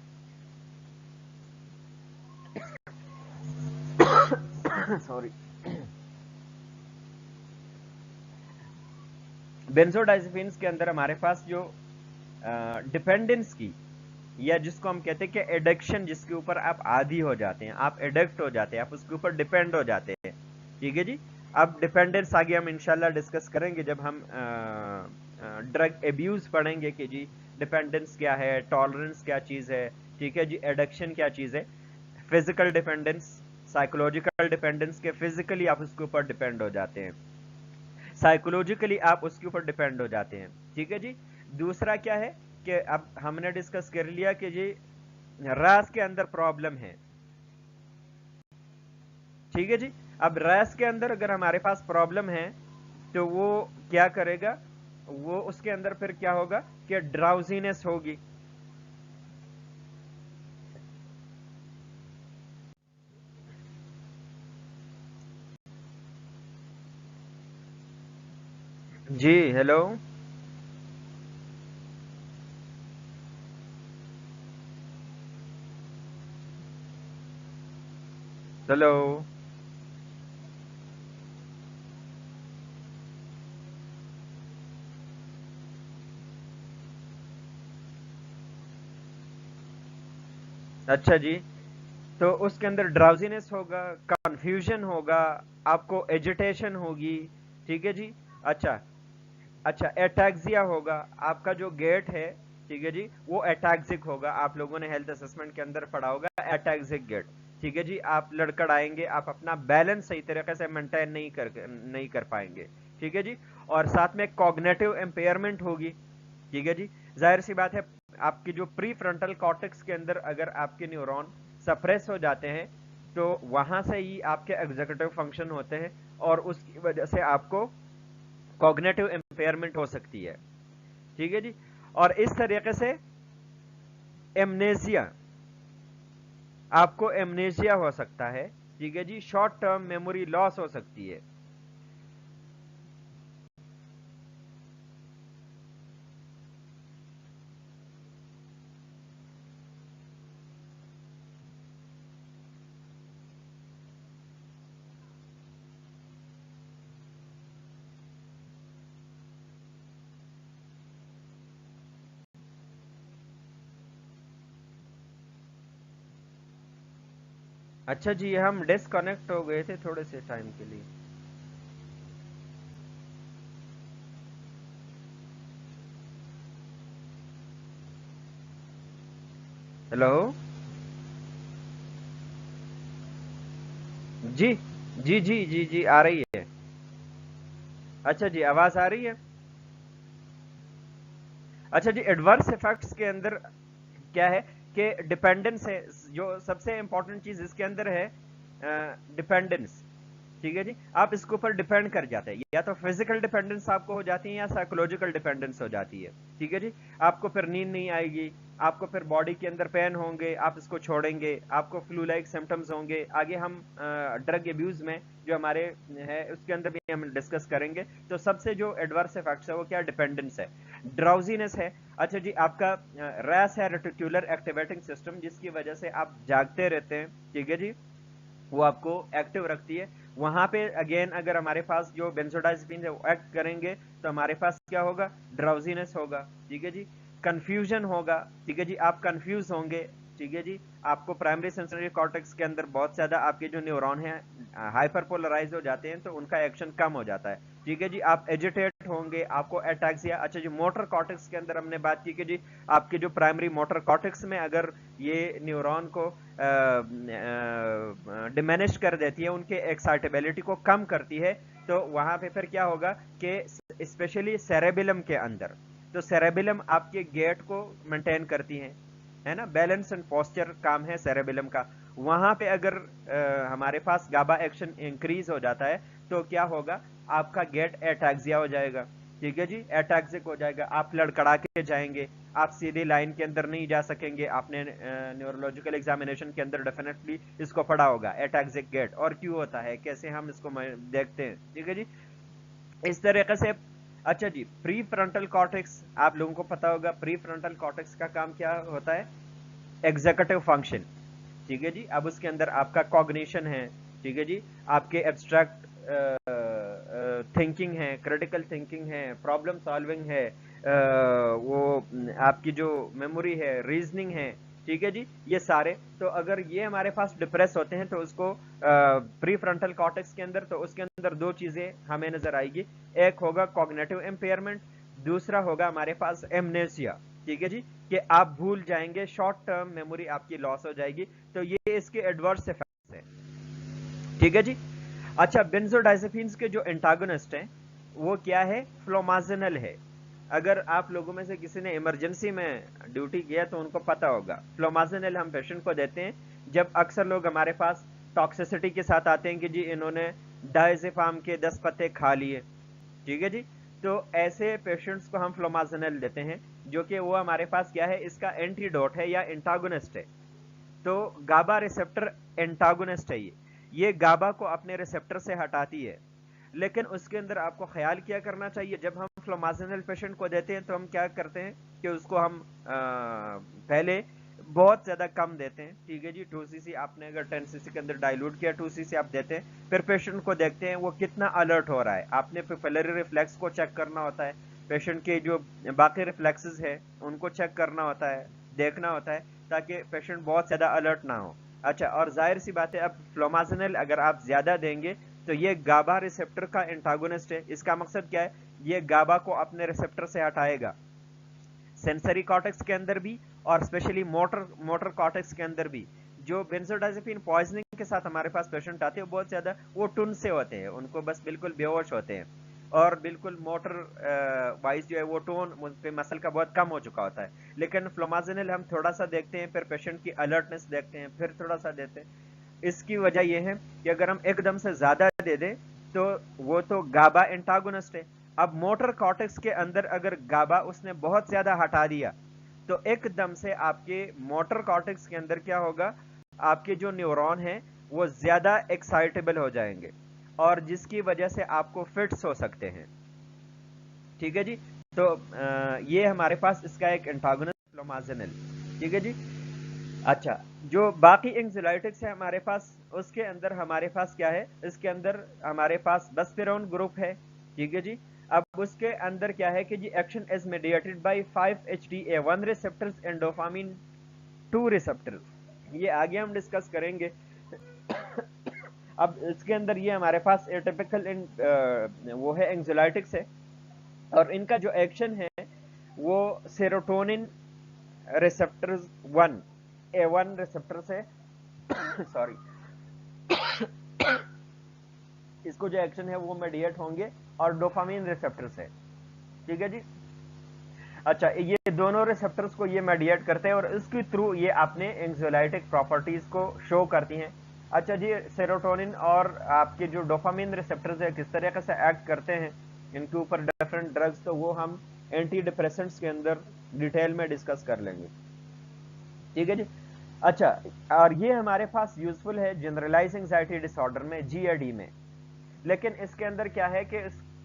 सॉरी, बेंजोडाइजेपिन्स के अंदर हमारे पास जो डिपेंडेंस की, या जिसको हम कहते हैं कि एडिक्शन, जिसके ऊपर आप आदी हो जाते हैं, आप एडिक्ट हो जाते हैं, आप उसके ऊपर डिपेंड हो जाते हैं, ठीक है जी। अब डिपेंडेंस आगे हम इंशाल्लाह डिस्कस करेंगे जब हम ड्रग एब्यूज पढ़ेंगे कि जी डिपेंडेंस क्या है, टॉलरेंस क्या चीज है, ठीक है जी, एडिक्शन क्या चीज है, फिजिकल डिपेंडेंस, साइकोलॉजिकल डिपेंडेंस के फिजिकली आप उसके ऊपर डिपेंड हो जाते हैं, साइकोलॉजिकली आप उसके ऊपर डिपेंड हो जाते हैं, ठीक है जी। दूसरा क्या है कि अब हमने डिस्कस कर लिया कि जी रास के अंदर प्रॉब्लम है, ठीक है जी। अब रास के अंदर अगर हमारे पास प्रॉब्लम है तो वो क्या करेगा, वो उसके अंदर फिर क्या होगा कि ड्राउजीनेस होगी, जी हेलो, हेलो, अच्छा जी, तो उसके अंदर ड्राउजीनेस होगा, कंफ्यूजन होगा, आपको एजिटेशन होगी, ठीक है जी। अच्छा, अच्छा एटैक्सिया होगा, आपका जो गेट है, ठीक है जी, वो एटैक्सिक होगा। आप लोगों ने हेल्थ असेसमेंट के अंदर पढ़ा होगा एटैक्सिक गेट, ठीक है जी। आप लड़खड़ आएंगे, आप अपना बैलेंस सही तरीके से मेंटेन नहीं कर पाएंगे, ठीक है जी। और साथ में कॉग्निटिव एम्पेयरमेंट होगी, ठीक है जी। जाहिर सी बात है, आपकी जो प्री फ्रंटल कॉर्टेक्स के अंदर अगर आपके न्यूरॉन सप्रेस हो जाते हैं, तो वहां से ही आपके एग्जीक्यूटिव फंक्शन होते हैं, और उसकी वजह से आपको कॉग्निटिव एम्पेयरमेंट हो सकती है, ठीक है जी। और इस तरीके से एमनेसिया, आपको एमनेसिया हो सकता है, ठीक है जी। शॉर्ट टर्म मेमोरी लॉस हो सकती है। अच्छा जी, हम डिस्कनेक्ट हो गए थे थोड़े से टाइम के लिए। हेलो जी, जी जी जी जी, आ रही है। अच्छा जी, आवाज आ रही है। अच्छा जी, एडवर्स इफेक्ट्स के अंदर क्या है कि डिपेंडेंस है, जो सबसे इंपॉर्टेंट चीज इसके अंदर है, डिपेंडेंस, ठीक है जी। आप इसके ऊपर डिपेंड कर जाते हैं, या तो फिजिकल डिपेंडेंस आपको हो जाती है या साइकोलॉजिकल डिपेंडेंस हो जाती है, ठीक है जी। आपको फिर नींद नहीं आएगी, आपको फिर बॉडी के अंदर पेन होंगे, आप इसको छोड़ेंगे, आपको फ्लू लाइक सिम्टम्स होंगे। आगे हम ड्रग अब्यूज में जो हमारे है उसके अंदर भी हम डिस्कस करेंगे। तो सबसे जो एडवर्स इफेक्ट्स है वो क्या, डिपेंडेंस है, ड्राउजीनेस है। अच्छा जी, आपका रैस है, रेटिकुलर एक्टिवेटिंग सिस्टम, जिसकी वजह से आप जागते रहते हैं, ठीक है जी, वो आपको एक्टिव रखती है। वहां पे अगेन अगर हमारे पास जो बेंजोडाइजेपिन है वो एक्ट करेंगे, तो हमारे पास क्या होगा, ड्राउजीनेस होगा, ठीक है जी। कंफ्यूजन होगा, ठीक है जी, आप कंफ्यूज होंगे, ठीक है जी। आपको प्राइमरी सेंसरी कॉर्टेक्स के अंदर बहुत ज्यादा आपके जो न्यूरॉन है हाइपर पोलराइज हो जाते हैं, तो उनका एक्शन कम हो जाता है, ठीक है जी। आप एजिटेट होंगे, आपको अटैक्सिया। अच्छा जी, मोटर कॉर्टेक्स के अंदर हमने बात की कि जी आपके जो प्राइमरी मोटर कॉर्टेक्स में अगर ये न्यूरॉन को डिमेनिश कर देती है, उनके एक्साइटेबिलिटी को कम करती है, तो वहां पे फिर क्या होगा कि स्पेशली सेरेबिलम के अंदर, तो सेरेबिलम आपके गेट को मेंटेन करती है ना, बैलेंस एंड पोस्चर काम है सेरेबिलम का। वहां पे अगर हमारे पास गाबा एक्शन इंक्रीज हो जाता है, तो क्या होगा, आपका गेट एटैक्सिया हो जाएगा, ठीक है जी, एटैक्सिक हो जाएगा, आप लड़खड़ा के जाएंगे, आप सीधी लाइन के अंदर नहीं जा सकेंगे। आपने न्यूरोलॉजिकल एग्जामिनेशन के अंदर डेफिनेटली इसको पढ़ा होगा, एटैक्सिक गेट, और क्यों होता है, कैसे हम इसको देखते हैं, ठीक है जी, इस तरीके से। अच्छा जी, प्री फ्रंटल कॉर्टेक्स, आप लोगों को पता होगा प्री फ्रंटल कॉर्टेक्स का काम क्या होता है, एग्जीक्यूटिव फंक्शन, ठीक है जी। अब उसके अंदर आपका कॉग्निशन है, ठीक है जी, आपके एब्स्ट्रैक्ट थिंकिंग है, क्रिटिकल थिंकिंग है, प्रॉब्लम सॉल्विंग है, वो आपकी जो मेमोरी है, रीजनिंग है, ठीक है जी, ये सारे। तो अगर ये हमारे पास डिप्रेस होते हैं, तो उसको प्री फ्रंटल कॉर्टेक्स के अंदर, तो उसके अंदर दो चीजें हमें नजर आएगी। एक होगा कॉग्निटिव एम्पेयरमेंट, दूसरा होगा हमारे पास एमनेसिया, ठीक है जी, कि आप भूल जाएंगे, शॉर्ट टर्म मेमोरी आपकी लॉस हो जाएगी। तो ये इसके एडवर्स इफेक्ट्स हैं, ठीक है जी। अच्छा, बेंजोडाइजेपिन्स के जो एंटागोनिस्ट हैं वो क्या है, फ्लोमाजिनल है। अगर आप लोगों में से किसी ने इमरजेंसी में ड्यूटी किया तो उनको पता होगा, फ्लोमाजिनल हम पेशेंट को देते हैं जब अक्सर लोग हमारे पास टॉक्सिसिटी के साथ आते हैं कि जी इन्होंने डायजेपाम के 10 पत्ते खा लिए, ठीक है जी। तो ऐसे पेशेंट्स को हम फ्लोमाजिनल देते हैं, जो कि वो हमारे पास क्या है, इसका एंटीडोट है या एंटागोनिस्ट है। तो गाबा रिसेप्टर एंटागोनिस्ट है ये गाबा को अपने रिसेप्टर से हटाती है। लेकिन उसके अंदर आपको ख्याल क्या करना चाहिए, जब हम फ्लोमाजिनल पेशेंट को देते हैं तो हम क्या करते हैं कि उसको हम पहले बहुत ज्यादा कम देते हैं, ठीक है जी। 2 cc आपने अगर 10 cc के अंदर डाइल्यूट किया, 2 cc आप देते हैं, फिर पेशेंट को देखते हैं वो कितना अलर्ट हो रहा है। आपने पिपैलरी रिफ्लेक्स को चेक करना होता है, पेशेंट के जो बाकी रिफ्लेक्सेस है उनको चेक करना होता है, देखना होता है ताकि पेशेंट बहुत ज़्यादा अलर्ट ना हो। अच्छा, और जाहिर सी बात है, अब फ्लोमासिनिल अगर आप ज़्यादा देंगे तो ये गाबा रिसेप्टर का एंटागोनिस्ट है। इसका मकसद क्या है? ये गाबा को अपने रिसेप्टर से हटाएगा, सेंसरी कॉर्टेक्स के अंदर भी और स्पेशली मोटर कॉर्टेक्स के अंदर भी। जो बेंजोडाइजेपिन पॉइजनिंग के साथ हमारे पास पेशेंट आते हैं बहुत ज्यादा वो टुन से होते हैं, उनको बस बिल्कुल बेहोश होते हैं और बिल्कुल मोटर वाइज जो है वो टोन पे मसल का बहुत कम हो चुका होता है। लेकिन फ्लोमाजिनिल हम थोड़ा सा देखते हैं, फिर पेशेंट की अलर्टनेस देखते हैं, फिर थोड़ा सा देते हैं। इसकी वजह यह है कि अगर हम एकदम से ज्यादा दे दें तो वो तो गाबा एंटागोनिस्ट है। अब मोटर कॉर्टेक्स के अंदर अगर गाबा उसने बहुत ज्यादा हटा दिया तो एकदम से आपके मोटर कॉर्टेक्स के अंदर क्या होगा, आपके जो न्यूरॉन हैं वो ज्यादा एक्साइटेबल हो जाएंगे और जिसकी वजह से आपको फिट्स हो सकते हैं। ठीक है जी। तो ये हमारे पास इसका एक एंटागोनिस्ट फ्लोमाजिनिल। ठीक है जी। अच्छा, जो बाकी एंग्जाइटिक्स है हमारे पास, उसके अंदर हमारे पास क्या है, इसके अंदर हमारे पास बस्पेरोन ग्रुप है। ठीक है जी। अब उसके अंदर क्या है कि जी action is mediated by 5-HTA1 receptors and dopamine 2 receptors. ये आगे हम डिस्कस करेंगे। अब इसके अंदर ये हमारे पास एटिपिकल वो है एंग्जाइटिक्स है और इनका जो एक्शन है वो सेरोटोनिन रिसेप्टर्स 1 A1 रिसेप्टर से सॉरी इसको जो एक्शन है वो मेडिएट होंगे और डोपामिन रिसेप्टर से। ठीक है जी। अच्छा, ये दोनों रिसेप्टर्स को ये मेडिएट करते हैं और इसके थ्रू ये अपने एंग्जाइटिक प्रॉपर्टीज को शो करती हैं। अच्छा जी, सेरोटोनिन और आपके जो डोपामिन रिसेप्टर्स है किस तरीके से एक्ट करते हैं इनके ऊपर डिफरेंट ड्रग्स, तो वो हम एंटी डिप्रेसेंट्स के अंदर डिटेल में डिस्कस कर लेंगे। ठीक है जी। अच्छा, और ये हमारे पास यूजफुल है जनरलाइज एंजाइटी डिसऑर्डर में, GAD में। लेकिन इसके अंदर क्या है कि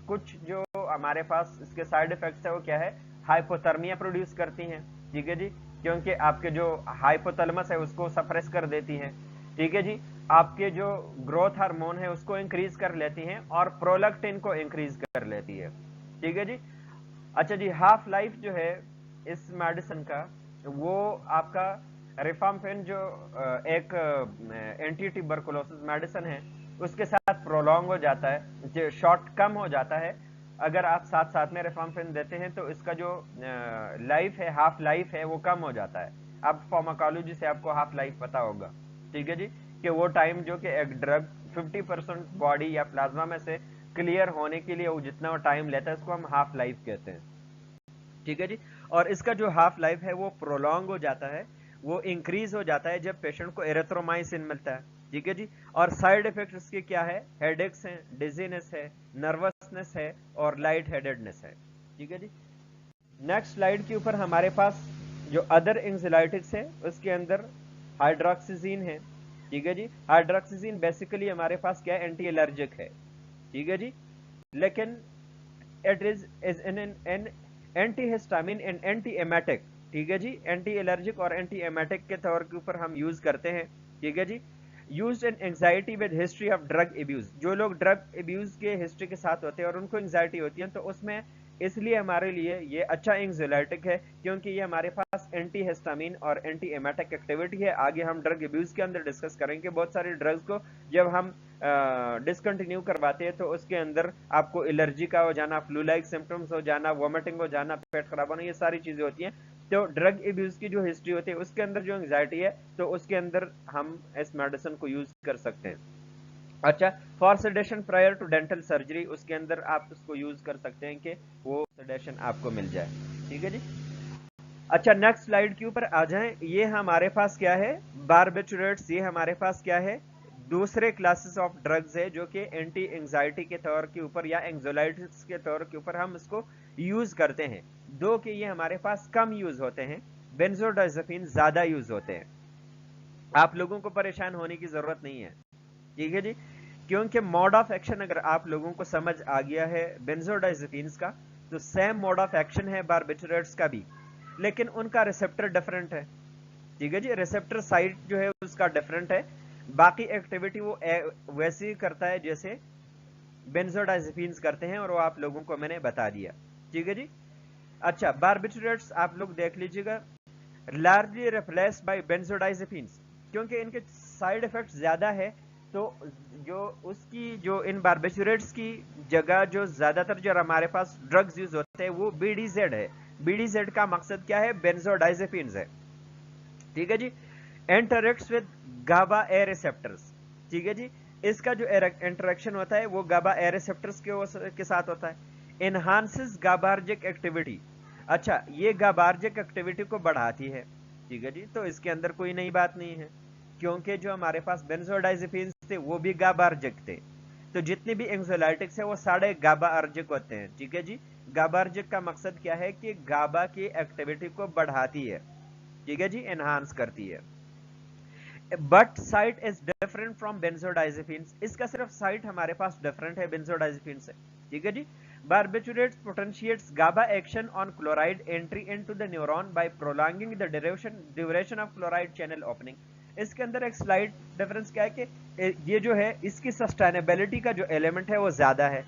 कुछ जो हमारे पास इसके साइड इफेक्ट्स है वो क्या है, हाइपोथर्मिया प्रोड्यूस करती हैं। ठीक है जी, क्योंकि आपके जो हाइपोथैलेमस है उसको सप्रेस कर देती हैं। ठीक है जी। आपके जो ग्रोथ हार्मोन है उसको इंक्रीज कर लेती हैं और प्रोलैक्टिन को इंक्रीज कर लेती है। ठीक है जी। अच्छा जी, हाफ लाइफ जो है इस मेडिसिन का वो आपका रिफाम्पिन जो एक एंटी ट्यूबरकुलोसिस मेडिसिन है उसके साथ प्रोलॉन्ग हो जाता है, जो शॉर्ट कम हो जाता है। अगर आप साथ साथ में रिफाम्पिन देते हैं तो इसका जो लाइफ है, हाफ लाइफ है, वो कम हो जाता है। अब फार्माकोलॉजी से आपको हाफ लाइफ पता होगा। ठीक है जी, कि वो टाइम जो कि एक ड्रग 50% बॉडी या प्लाज्मा में से क्लियर होने के लिए वो जितना टाइम लेता है उसको हम हाफ लाइफ कहते हैं। ठीक है जी। और इसका जो हाफ लाइफ है वो प्रोलॉन्ग हो जाता है, वो इंक्रीज हो जाता है जब पेशेंट को एरिथ्रोमाइसिन मिलता है। ठीक है जी। और साइड इफेक्ट इसके क्या है, हेडेक्स हैं, डिजीनेस है, नर्वसनेस है और लाइट हेडेडनेस है। ठीक है जी। नेक्स्ट स्लाइड के ऊपर हमारे पास जो अदर एंग्जाइटिक्स है उसके अंदर हाइड्रोक्सीजीन है। ठीक है जी। हाइड्रोक्सीजीन बेसिकली हमारे पास क्या है, एंटी एलर्जिक है। ठीक है जी। लेकिन it is an anti histamine and anti emetic. ठीक है जी। एंटी एलर्जिक और एंटी एमेटिक के तौर के ऊपर हम यूज करते हैं। ठीक है जी। Used in anxiety with history of drug abuse. जो लोग ड्रग एब्यूज के हिस्ट्री के साथ होते हैं और उनको एंग्जाइटी होती है तो उसमें इसलिए हमारे लिए ये अच्छा एंग्जाइटिक है क्योंकि ये हमारे पास एंटी हिस्टामिन और एंटी एमेटिक एक्टिविटी है। आगे हम ड्रग एब्यूज के अंदर डिस्कस करेंगे। बहुत सारे ड्रग्स को जब हम डिसकंटिन्यू करवाते हैं तो उसके अंदर आपको एलर्जी का हो जाना, फ्लू लाइक सिम्टम्स हो जाना, वॉमिटिंग हो जाना, पेट खराब होना, ये सारी चीजें होती हैं। तो ड्रग एब्यूज की जो हिस्ट्री होती है उसके अंदर जो एंग्जाइटी है तो उसके अंदर हम इस मेडिसिन को यूज कर सकते हैं। अच्छा, for sedation prior to dental surgery, उसके अंदर आप उसको यूज कर सकते हैं कि वो सेडेशन आपको मिल जाए। ठीक है जी। अच्छा, नेक्स्ट स्लाइड के ऊपर आ जाएं। ये हमारे पास क्या है, बारबिटुरेट्स। ये हमारे पास क्या है, दूसरे क्लासेस ऑफ ड्रग्स है जो कि एंटी एंग्जाइटी के तौर के ऊपर या एंग्जाइटिस के तौर के ऊपर हम इसको यूज करते हैं। दो कि ये हमारे पास कम यूज होते हैं, बेंजोडाइजेपिन ज्यादा यूज होते हैं। आप लोगों को परेशान होने की जरूरत नहीं है। ठीक है जी। क्योंकि मोड ऑफ एक्शन अगर आप लोगों को समझ आ गया है बेंजोडाइजेपिन्स का, तो सेम मोड ऑफ एक्शन है बारबिटुरेट्स का भी, लेकिन उनका रिसेप्टर डिफरेंट है। ठीक है जी। रिसेप्टर साइट जो है उसका डिफरेंट है। बाकी एक्टिविटी वो वैसे ही करता है जैसे बेंजोडाइजेपिन्स करते हैं और वो आप लोगों को मैंने बता दिया। ठीक है जी। अच्छा, बारबिटुरेट्स आप लोग देख लीजिएगा, लार्जली रिप्लेस्ड बाय बेंजोडाइजेपिन्स, क्योंकि इनके साइड इफेक्ट्स ज़्यादा है, तो जो उसकी जो इन बारबिचुरेट्स की जगह जो ज़्यादातर जो हमारे पास ड्रग्स यूज होते हैं वो बीडीजेड है। बीडीजेड का मकसद क्या है? बेंजोडाइजेपिन्स है, ठीक है जी। Interacts with GABA A receptors, ठीक है जी। इसका जो इंटरेक्शन होता है वो गाबा ए रिसेप्टर्स के साथ होता है। एनहांसेस गाबार्जिक एक्टिविटी, अच्छा ये गाबार्जिक एक्टिविटी को बढ़ाती है, ठीक है जी। तो इसके अंदर कोई नई बात नहीं है, क्योंकि जो हमारे पास बेंजोडाइजेपिन्स थे वो भी गाबार्जिक थे। तो जितने भी एंग्जोलाइटिक्स है वो सारे गाबार्जिक होते हैं, ठीक है जी। गाबार्जिक का मकसद क्या है? कि गाबा की एक्टिविटी को बढ़ाती है, ठीक है जी, एनहांस करती है। But site is different from benzodiazepines, इसका सिर्फ साइट हमारे पास डिफरेंट है बेंजोडाइजेपिन से, ठीक है जी। Barbiturates potentiates GABA action on chloride entry into the neuron by prolonging the duration of chloride channel opening. इसके अंदर एक स्लाइड डिफरेंस क्या है कि ये जो है इसकी सस्टेनेबिलिटी का जो एलिमेंट है वो ज्यादा है,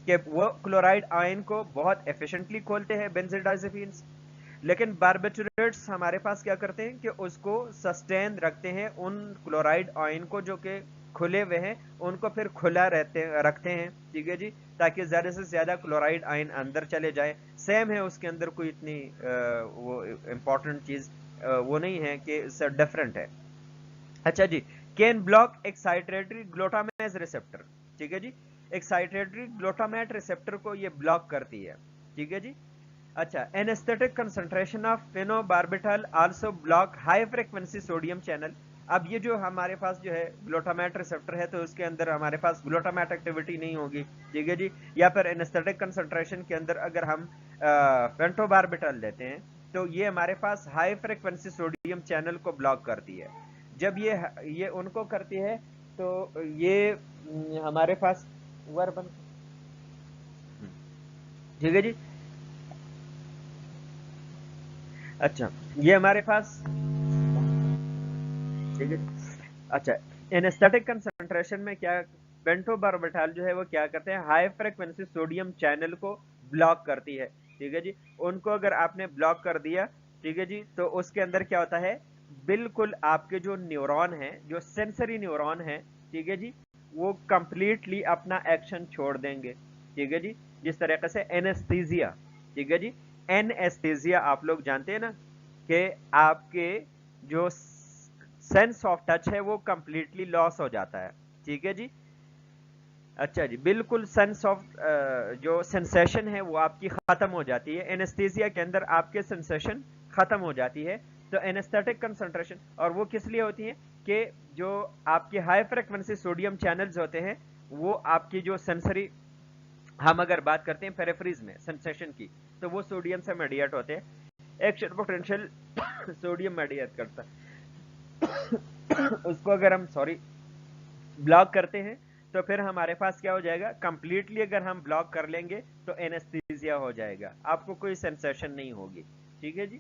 कि वो क्लोराइड आयन को बहुत एफिशिएंटली खोलते हैं बेंजोडाइजेपिन्स। लेकिन बारबिचुरेट्स हमारे पास क्या करते हैं कि उसको सस्टेन रखते हैं, उन क्लोराइड आयन को जो कि खुले हुए हैं उनको फिर खुला रखते हैं, ठीक है जी, ताकि ज्यादा से ज्यादा क्लोराइड आयन अंदर चले जाए। सेम है, उसके अंदर कोई इतनी वो इंपॉर्टेंट चीज वो नहीं है कि डिफरेंट है। अच्छा जी, can block excitatory glutamate receptor, ठीक है जी। एक्साइटेटरी ग्लूटामेट रिसेप्टर को ये ब्लॉक करती है, ठीक है जी। अच्छा, anaesthetic concentration of phenobarbital also block high frequency sodium channel. अब ये जो हमारे पास जो है ग्लूटामेट रिसेप्टर है, तो उसके अंदर हमारे पास ग्लूटामेट एक्टिविटी नहीं होगी, ठीक है जी। या फिर एनेस्थेटिक कंसंट्रेशन के अंदर अगर हम फेंटोबार्बिटल लेते हैं तो ये हमारे पास हाई फ्रीक्वेंसी सोडियम चैनल को ब्लॉक करती है। जब ये उनको करती है तो ये हमारे पास वर्बन, ठीक है जी। अच्छा, ये हमारे पास, ठीक है। अच्छा, एनेस्थेटिक कंसंट्रेशन में क्या पेंटोबार्बिटल जो है वो क्या करते हैं? हाई फ्रीक्वेंसी सोडियम चैनल को ब्लॉक करती है, ठीक है जी। उनको अगर आपने ब्लॉक कर दिया, ठीक है जी, तो उसके अंदर क्या होता है? बिल्कुल आपके जो न्यूरॉन है, जो सेंसरी न्यूरॉन है, ठीक है जी, वो कंप्लीटली अपना एक्शन छोड़ देंगे, ठीक है जी। जिस तरीके से एनेस्थीजिया, ठीक है जी, एनेस्थीजिया आप लोग जानते हैं ना कि आपके जो सेंस ऑफ टच है वो कंप्लीटली लॉस हो जाता है, ठीक है जी। अच्छा जी, बिल्कुल सेंस ऑफ जो सेंसेशन है वो आपकी खत्म हो जाती है, एनेस्थीसिया के अंदर आपके सेंसेशन खत्म हो जाती है। तो एनेस्थेटिक कंसंट्रेशन, और वो किस लिए होती है? कि जो आपके हाई फ्रीक्वेंसी सोडियम चैनल्स होते हैं वो आपकी जो सेंसरी, हम अगर बात करते हैं पेरिफेरीज में सेंसेशन की, तो वो सोडियम से मेडिएट होते हैं। एक्शन पोटेंशियल सोडियम मेडिएट करता है उसको अगर हम ब्लॉक करते हैं तो फिर हमारे पास क्या हो जाएगा? कंप्लीटली अगर हम ब्लॉक कर लेंगे तो एनेस्थीसिया हो जाएगा, आपको कोई सेंसेशन नहीं होगी, ठीक है जी।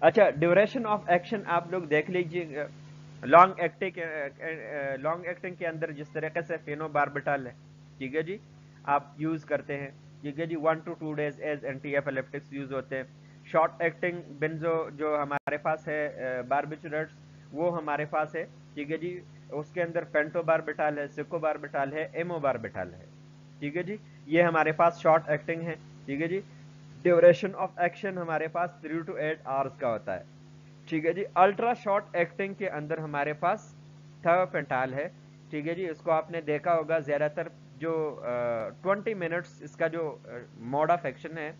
अच्छा, ड्यूरेशन ऑफ एक्शन आप लोग देख लीजिए। लॉन्ग एक्टिंग के अंदर जिस तरीके से फेनोबार्बिटल है, ठीक है जी, आप यूज करते हैं, ठीक है जी, 1 to 2 days as anti epileptics use होते हैं। शॉर्ट एक्टिंग बेंजो जो हमारे पास है बार्बिचुरेट्स, वो हमारे पास है, ठीक है जी। उसके अंदर पेंटोबार्बिटल है, सिकोबार्बिटल है, एमोबार्बिटल है, ठीक है जी। ये हमारे पास शॉर्ट एक्टिंग है, ठीक है जी। ड्यूरेशन ऑफ एक्शन हमारे पास 3 to 8 hours का होता है, ठीक है जी। अल्ट्रा शॉर्ट एक्टिंग के अंदर हमारे पास थर्पेंटाल है, ठीक है जी। इसको आपने देखा होगा ज्यादातर जो 20 मिनट्स इसका जो मोड ऑफ एक्शन है,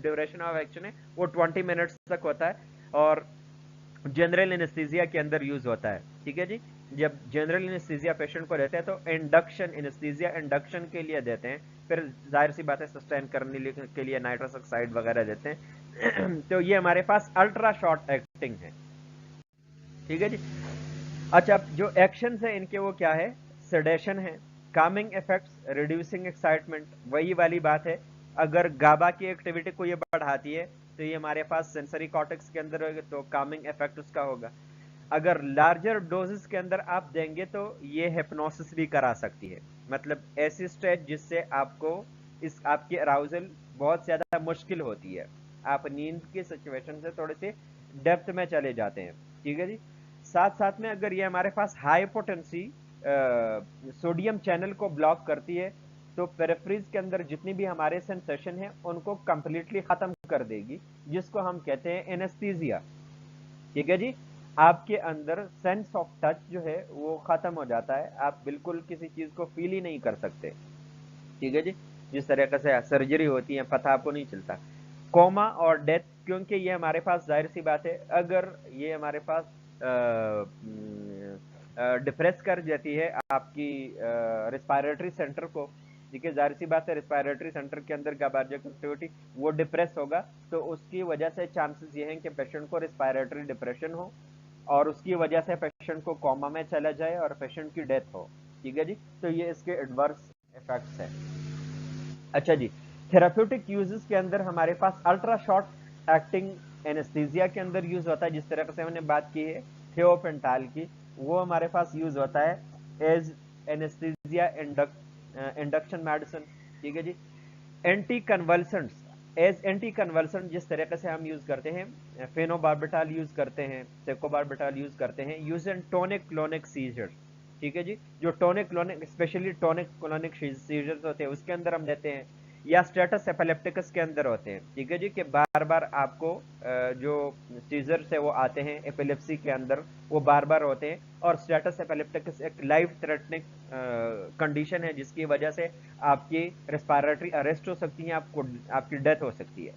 ड्यूरेशन ऑफ एक्शन है, वो 20 मिनट्स तक होता है, और जनरल एनेस्थीसिया के अंदर यूज होता है, ठीक है जी। जब जनरल एनेस्थीसिया पेशेंट को देते हैं तो इंडक्शन एनेस्थीसिया इंडक्शन के लिए देते हैं, फिर जाहिर सी बात है सस्टेन करने के लिए नाइट्रस ऑक्साइड वगैरह देते हैं तो ये हमारे पास अल्ट्रा शॉर्ट एक्टिंग है, ठीक है जी। अच्छा, जो एक्शन है इनके वो क्या है? सेडेशन है, कामिंग इफेक्ट्स, रिड्यूसिंग एक्साइटमेंट, वही वाली बात है। अगर गाबा की एक्टिविटी को ये बढ़ाती है तो ये हमारे पास सेंसरी कॉर्टेक्स के अंदर होगा, तो कामिंग इफेक्ट उसका होगा। अगर लार्जर डोजेस के अंदर आप देंगे तो ये हिप्नोसिस भी करा सकती है, मतलब ऐसी स्टेज जिससे आपको इस आपकी अराउजल बहुत ज्यादा मुश्किल होती है, आप नींद की सिचुएशन से थोड़े से डेप्थ में चले जाते हैं, ठीक है जी। साथ साथ में अगर ये हमारे पास हाई पोटेंसी सोडियम चैनल को ब्लॉक करती है तो पेरिफेरीज के अंदर जितनी भी हमारे सेंसेशन है उनको कंप्लीटली खत्म कर देगी, जिसको हम कहते हैं एनेस्थीसिया, ठीक है जी। आपके अंदर सेंस ऑफ टच जो है वो खत्म हो जाता है, आप बिल्कुल किसी चीज को फील ही नहीं कर सकते, ठीक है जी। जिस तरीके से सर्जरी होती है पता आपको नहीं चलता। कोमा और डेथ, क्योंकि ये हमारे पास जाहिर सी बात है अगर ये हमारे पास डिप्रेस कर देती है आपकी रिस्पायरेटरी सेंटर को, ठीक है, जाहिर सी बात है रिस्पायरेटरी सेंटर के अंदर कार्डियक एक्टिविटी वो डिप्रेस होगा, तो उसकी वजह से चांसेस ये हैं कि पेशेंट को रिस्पायरेटरी डिप्रेशन हो और उसकी वजह से पेशेंट को कोमा में चला जाए और पेशेंट की डेथ हो, ठीक है जी। तो ये इसके एडवर्स इफेक्ट्स हैं। अच्छा जी, थेराप्यूटिक यूजेस के अंदर हमारे पास अल्ट्रा शॉर्ट एक्टिंग एनेस्थीसिया के अंदर यूज होता है, जिस तरह से हमने बात की है थियोपेंटाल की, वो हमारे पास यूज होता है एज एनेस्थीसिया इंडक्शन मेडिसिन, ठीक है जी। एंटी कन्वल्सेंट्स, एज एंटी कन्वल्सेंट जिस तरीके से हम यूज करते हैं फेनोबार्बिटाल यूज करते हैं, सेकोबार्बिटाल यूज करते हैं, use in tonic clonic seizure, ठीक है जी। जो tonic clonic specially tonic clonic seizures होते हैं उसके अंदर हम देते हैं, या स्टेटस एपिलेप्टिकस के अंदर होते हैं, ठीक है जी, कि बार बार आपको जो सीजर्स है वो आते हैं एपिलेप्सी के अंदर, वो बार बार होते हैं, और स्टेटस एपिलेप्टिकस एक लाइफ थ्रेटनिंग कंडीशन है जिसकी वजह से आपकी रेस्पिरेटरी अरेस्ट हो सकती है, आपको आपकी डेथ हो सकती है।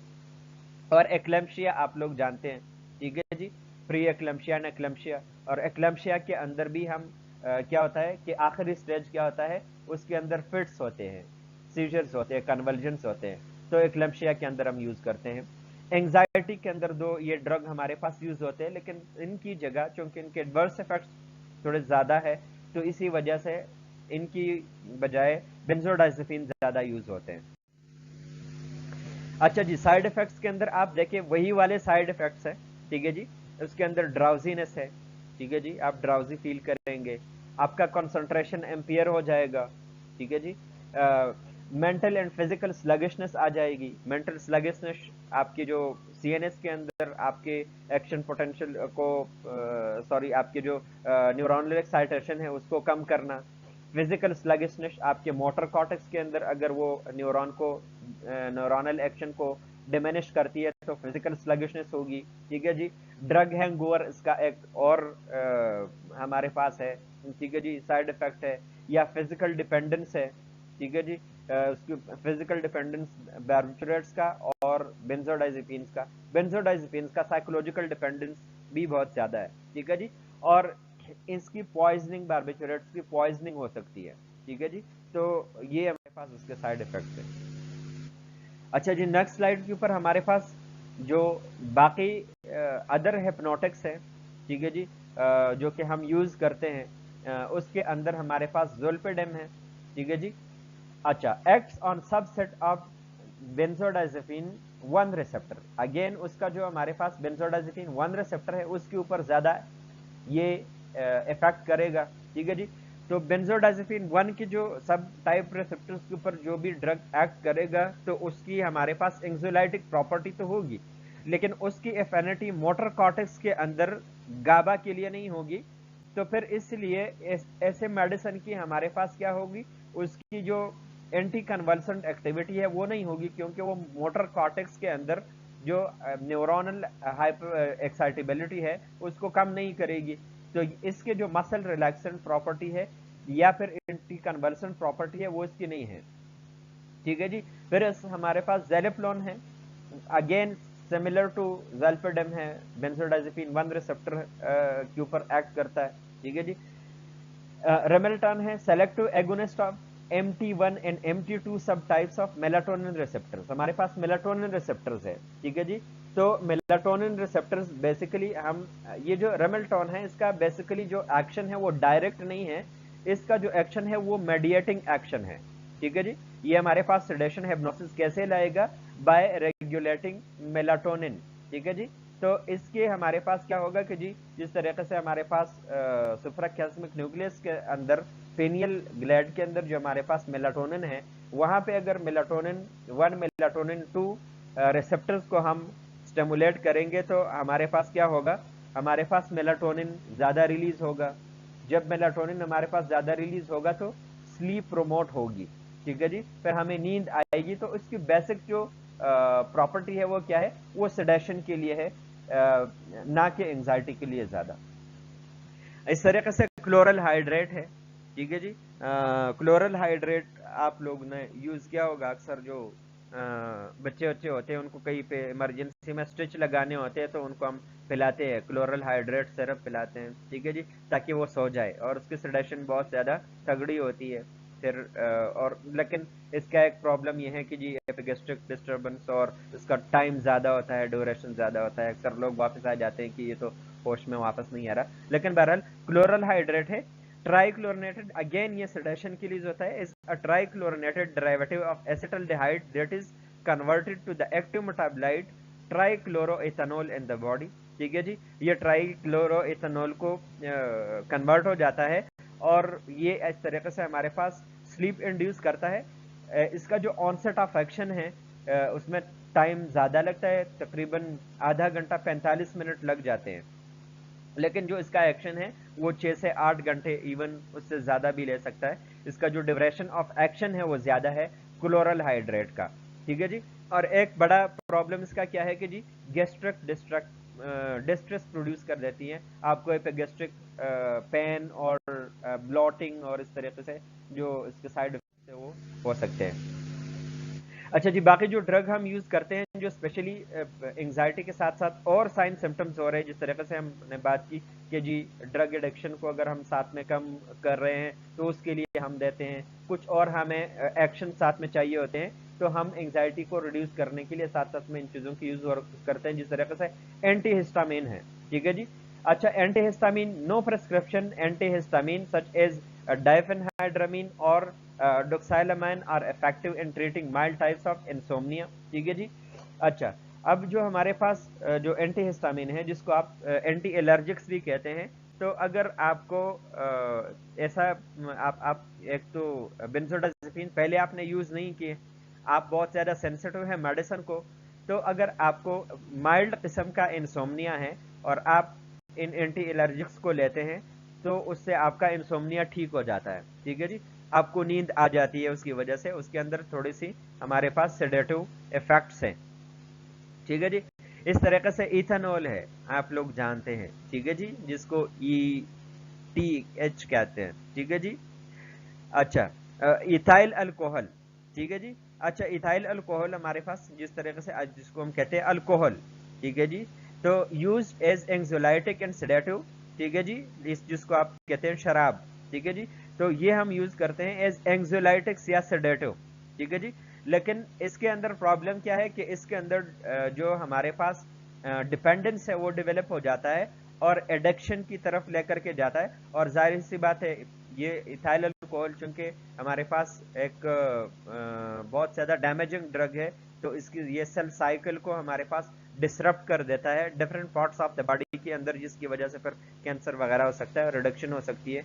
और एक्लेम्शिया आप लोग जानते हैं, ठीक है जी, प्री एक्लेम्शिया एंड एक्लेम्शिया, और एक्लेम्शिया के अंदर भी हम क्या होता है कि आखिरी स्टेज क्या होता है उसके अंदर फिट्स होते हैं, सीजर्स होते हैं, कन्वल्जन्स होते हैं, तो एक्लेम्शिया के अंदर हम यूज करते हैं। एंजाइटी के अंदर दो ये ड्रग हमारे पास यूज होते हैं, लेकिन इनकी जगह चूंकि इनके एडवर्स इफेक्ट्स थोड़े ज्यादा है तो इसी वजह से इनकी बजाय बेंजोडाइजेपिन ज्यादा यूज होते हैं। अच्छा जी, साइड इफेक्ट्स के अंदर आप देखिए वही वाले साइड इफेक्ट्स है, ठीक है जी। उसके अंदर ड्राउजीनेस है, ठीक है जी, आप ड्राउजी फील करेंगे, आपका कंसंट्रेशन एम्पियर हो जाएगा, ठीक है जी। मेंटल एंड फिजिकल स्लगिशनेस आ जाएगी, मेंटल स्लगिशनेस आपकी जो सीएनएस के अंदर आपके एक्शन पोटेंशियल को सॉरी आपके जो न्यूरोनल एक्साइटेशन है उसको कम करना, फिजिकल स्लगिशनेस आपके मोटर कॉर्टेक्स के अंदर अगर वो न्यूरोनल एक्शन को डिमिनिश करती है तो फिजिकल स्लगिशनेस होगी, ठीक है जी। ड्रग हैंगओवर इसका एक और हमारे पास है, ठीक है जी, साइड इफेक्ट है, या फिजिकल डिपेंडेंस है, ठीक है जी। उसकी फिजिकल डिपेंडेंस बार्बिटरेट्स का और बेंजोडाइजेपिन्स का, बेंजोडाइजेपिन्स का साइकोलॉजिकल डिपेंडेंस भी बहुत ज्यादा है, ठीक है जी। और इसकी पॉइजनिंग, बार्बिटरेट्स की पॉइजनिंग हो सकती है, ठीक है जी। तो ये हमारे पास उसके साइड इफेक्ट्स है। अच्छा जी, नेक्स्ट स्लाइड के ऊपर हमारे पास जो बाकी अदर हिप्नोटिक्स है, ठीक है जी, जो कि हम यूज करते हैं, उसके अंदर हमारे पास ज़ोलपेडेम है, ठीक है जी। अच्छा, acts on subset of benzodiazepine 1 receptor, again उसका जो हमारे पास बेंजोडाइजेपिन 1 रिसेप्टर है उसके ऊपर ज्यादा ये इफेक्ट करेगा, ठीक है जी। तो बेंजोडाइजेपिन 1 की जो सब टाइप रिसेप्टर्स के ऊपर जो भी ड्रग एक्ट करेगा तो उसकी हमारे पास एंग्जोलाइटिक प्रॉपर्टी तो होगी, लेकिन उसकी एफिनिटी मोटर कॉर्टेक्स के अंदर गाबा के लिए नहीं होगी। तो फिर इसलिए ऐसे मेडिसिन की हमारे पास क्या होगी, उसकी जो एंटी कन्वल्सेंट एक्टिविटी है वो नहीं होगी, क्योंकि वो मोटर कॉर्टेक्स के अंदर जो न्यूरोनल हाइपर एक्साइटेबिलिटी है उसको कम नहीं करेगी। तो इसके जो मसल रिलैक्सेंट प्रॉपर्टी है या फिर एंटी कन्वल्सेंट प्रॉपर्टी है वो इसकी नहीं है, ठीक है जी। फिर हमारे पास जेलेफ्लोन है, अगेन सिमिलर टू ज़ोलपेडेम है, बेंजोडाइजेपिन 1 रिसेप्टर के ऊपर एक्ट करता है, ठीक है जी। रेमेल्टन है, selective agonist of MT1 and MT2 सब टाइप्स ऑफ मेलाटोनिन रिसेप्टर्स, हमारे पास मेलाटोनिन रिसेप्टर्स है, ठीक है जी। तो मेलाटोनिन रिसेप्टर्स बेसिकली हम ये जो रेमेल्टोन है इसका बेसिकली जो एक्शन है वो डायरेक्ट नहीं है, इसका जो एक्शन है वो मेडिएटिंग एक्शन है, ठीक है जी। ये हमारे पास सेडेशन हिप्नोसिस कैसे लाएगा, बाय रेगुलेटिंग मेलाटोनिन, ठीक है जी। तो इसके हमारे पास क्या होगा कि जी जिस तरीके से हमारे पास सुप्राकियास्मिक न्यूक्लियस के अंदर पेनियल ग्लैंड के अंदर जो हमारे पास मेलाटोनिन है, वहां पे अगर मेलाटोनिन 1 मेलाटोनिन 2 रिसेप्टर्स को हम स्टिमुलेट करेंगे तो हमारे पास क्या होगा, हमारे पास मेलाटोनिन ज़्यादा रिलीज होगा। जब मेलाटोनिन हमारे पास ज़्यादा रिलीज होगा तो स्लीप प्रोमोट होगी, ठीक है जी, फिर हमें नींद आएगी। तो इसकी बेसिक जो प्रॉपर्टी है वो क्या है, वो सेडेशन के लिए है, ना कि एंजाइटी के लिए ज़्यादा। इस तरीके से क्लोरल हाइड्रेट है, ठीक है जी। क्लोरल हाइड्रेट आप लोग ने यूज़ किया होगा अक्सर, जो बच्चे बच्चे होते हैं उनको कहीं पे इमरजेंसी में स्टिच लगाने होते हैं तो उनको हम पिलाते हैं, क्लोरल हाइड्रेट सिरप पिलाते हैं, ठीक है जी, ताकि वो सो जाए। और उसकी सेडेशन बहुत ज़्यादा तगड़ी होती है फिर और लेकिन इसका एक प्रॉब्लम ये है कि जी एपिगेस्ट्रिक डिस्टर्बेंस और इसका टाइम ज़्यादा होता है, ड्यूरेशन ज़्यादा होता है, अक्सर लोग वापस आ जाते हैं कि ये तो होश में वापस नहीं आ रहा। लेकिन बहरहाल क्लोरल हाइड्रेट है। ट्राइक्लोरिनेटेड, अगेन ये सेडेशन के लिए होता है, is a trichlorinated derivative of acetaldehyde that is converted to the active metabolite trichloroethanol in the body, ठीक है जी। ये ट्राइक्लोरोएथेनॉल को कन्वर्ट हो जाता है और ये इस तरीके से हमारे पास स्लीप इंड्यूस करता है। इसका जो ऑनसेट ऑफ एक्शन है उसमें टाइम ज़्यादा लगता है, तकरीबन आधा घंटा 45 मिनट लग जाते हैं, लेकिन जो इसका एक्शन है वो 6 से 8 घंटे, इवन उससे ज़्यादा भी ले सकता है। इसका जो ड्यूरेशन ऑफ एक्शन है वो ज़्यादा है क्लोरल हाइड्रेट का, ठीक है जी। और एक बड़ा प्रॉब्लम इसका क्या है कि जी गैस्ट्रिक डिस्ट्रेस प्रोड्यूस कर देती है, आपको एपिगैस्ट्रिक पेन और ब्लॉटिंग और इस तरीके से जो इसके साइड इफेक्ट्स है वो हो सकते हैं। अच्छा जी, बाकी जो ड्रग हम यूज़ करते हैं जो स्पेशली एंजाइटी के साथ साथ और साइन सिम्टम्स हो रहे हैं, जिस तरीके से हमने बात की कि जी ड्रग एडिक्शन को अगर हम साथ में कम कर रहे हैं तो उसके लिए हम देते हैं, कुछ और हमें एक्शन साथ में चाहिए होते हैं तो हम एंजाइटी को रिड्यूस करने के लिए साथ साथ में इन चीज़ों की यूज़ करते हैं, जिस तरीके से एंटी हिस्टामिन है, ठीक है जी। अच्छा, antihistamine, no prescription antihistamine such as diphenhydramine और doxylamine are effective in treating mild types of insomnia, ठीक है जी। अच्छा, अब जो हमारे पास जो एंटी हिस्टामिन है जिसको आप एंटी एलर्जिक्स भी कहते हैं, तो अगर आपको ऐसा आप एक तो बेंजोडाज़ेपीन पहले आपने यूज़ नहीं किए, आप बहुत ज़्यादा सेंसिटिव है मेडिसिन को, तो अगर आपको माइल्ड किस्म का इंसोम्निया है और आप इन एंटी एलर्जिक्स को लेते हैं तो उससे आपका इंसोम्निया ठीक हो जाता है, ठीक है जी। आपको नींद आ जाती है उसकी वजह से, उसके अंदर थोड़ी सी हमारे पास सेडेटिव इफेक्ट्स हैं, ठीक है जी। इस तरीके से इथेनॉल है, आप लोग जानते हैं, ठीक है जी, जिसको ETH कहते हैं, ठीक है जी। अच्छा, इथाइल अल्कोहल, ठीक है जी। अच्छा, इथाइल अल्कोहल हमारे पास जिस तरीके से आज जिसको हम कहते हैं अल्कोहल, ठीक है जी, तो यूज एज एंग्जोलाइटिक एंड सेडेटिव, ठीक है जी, जिसको आप कहते हैं शराब, ठीक है जी, तो ये हम यूज करते हैं एज एंग्जोलाइटिक्स या सेडेटिव, ठीक है जी। लेकिन इसके अंदर प्रॉब्लम क्या है कि इसके अंदर जो हमारे पास डिपेंडेंस है वो डेवलप हो जाता है और एडिक्शन की तरफ लेकर के जाता है। और जाहिर सी बात है ये इथाइल अल्कोहल चूंकि हमारे पास एक बहुत ज़्यादा डैमेजिंग ड्रग है, तो इसकी ये सेल साइकिल को हमारे पास डिसरप्ट कर देता है different parts of the body के अंदर, जिसकी वजह से फिर कैंसर वगैरह हो सकता है, रिडक्शन हो सकती है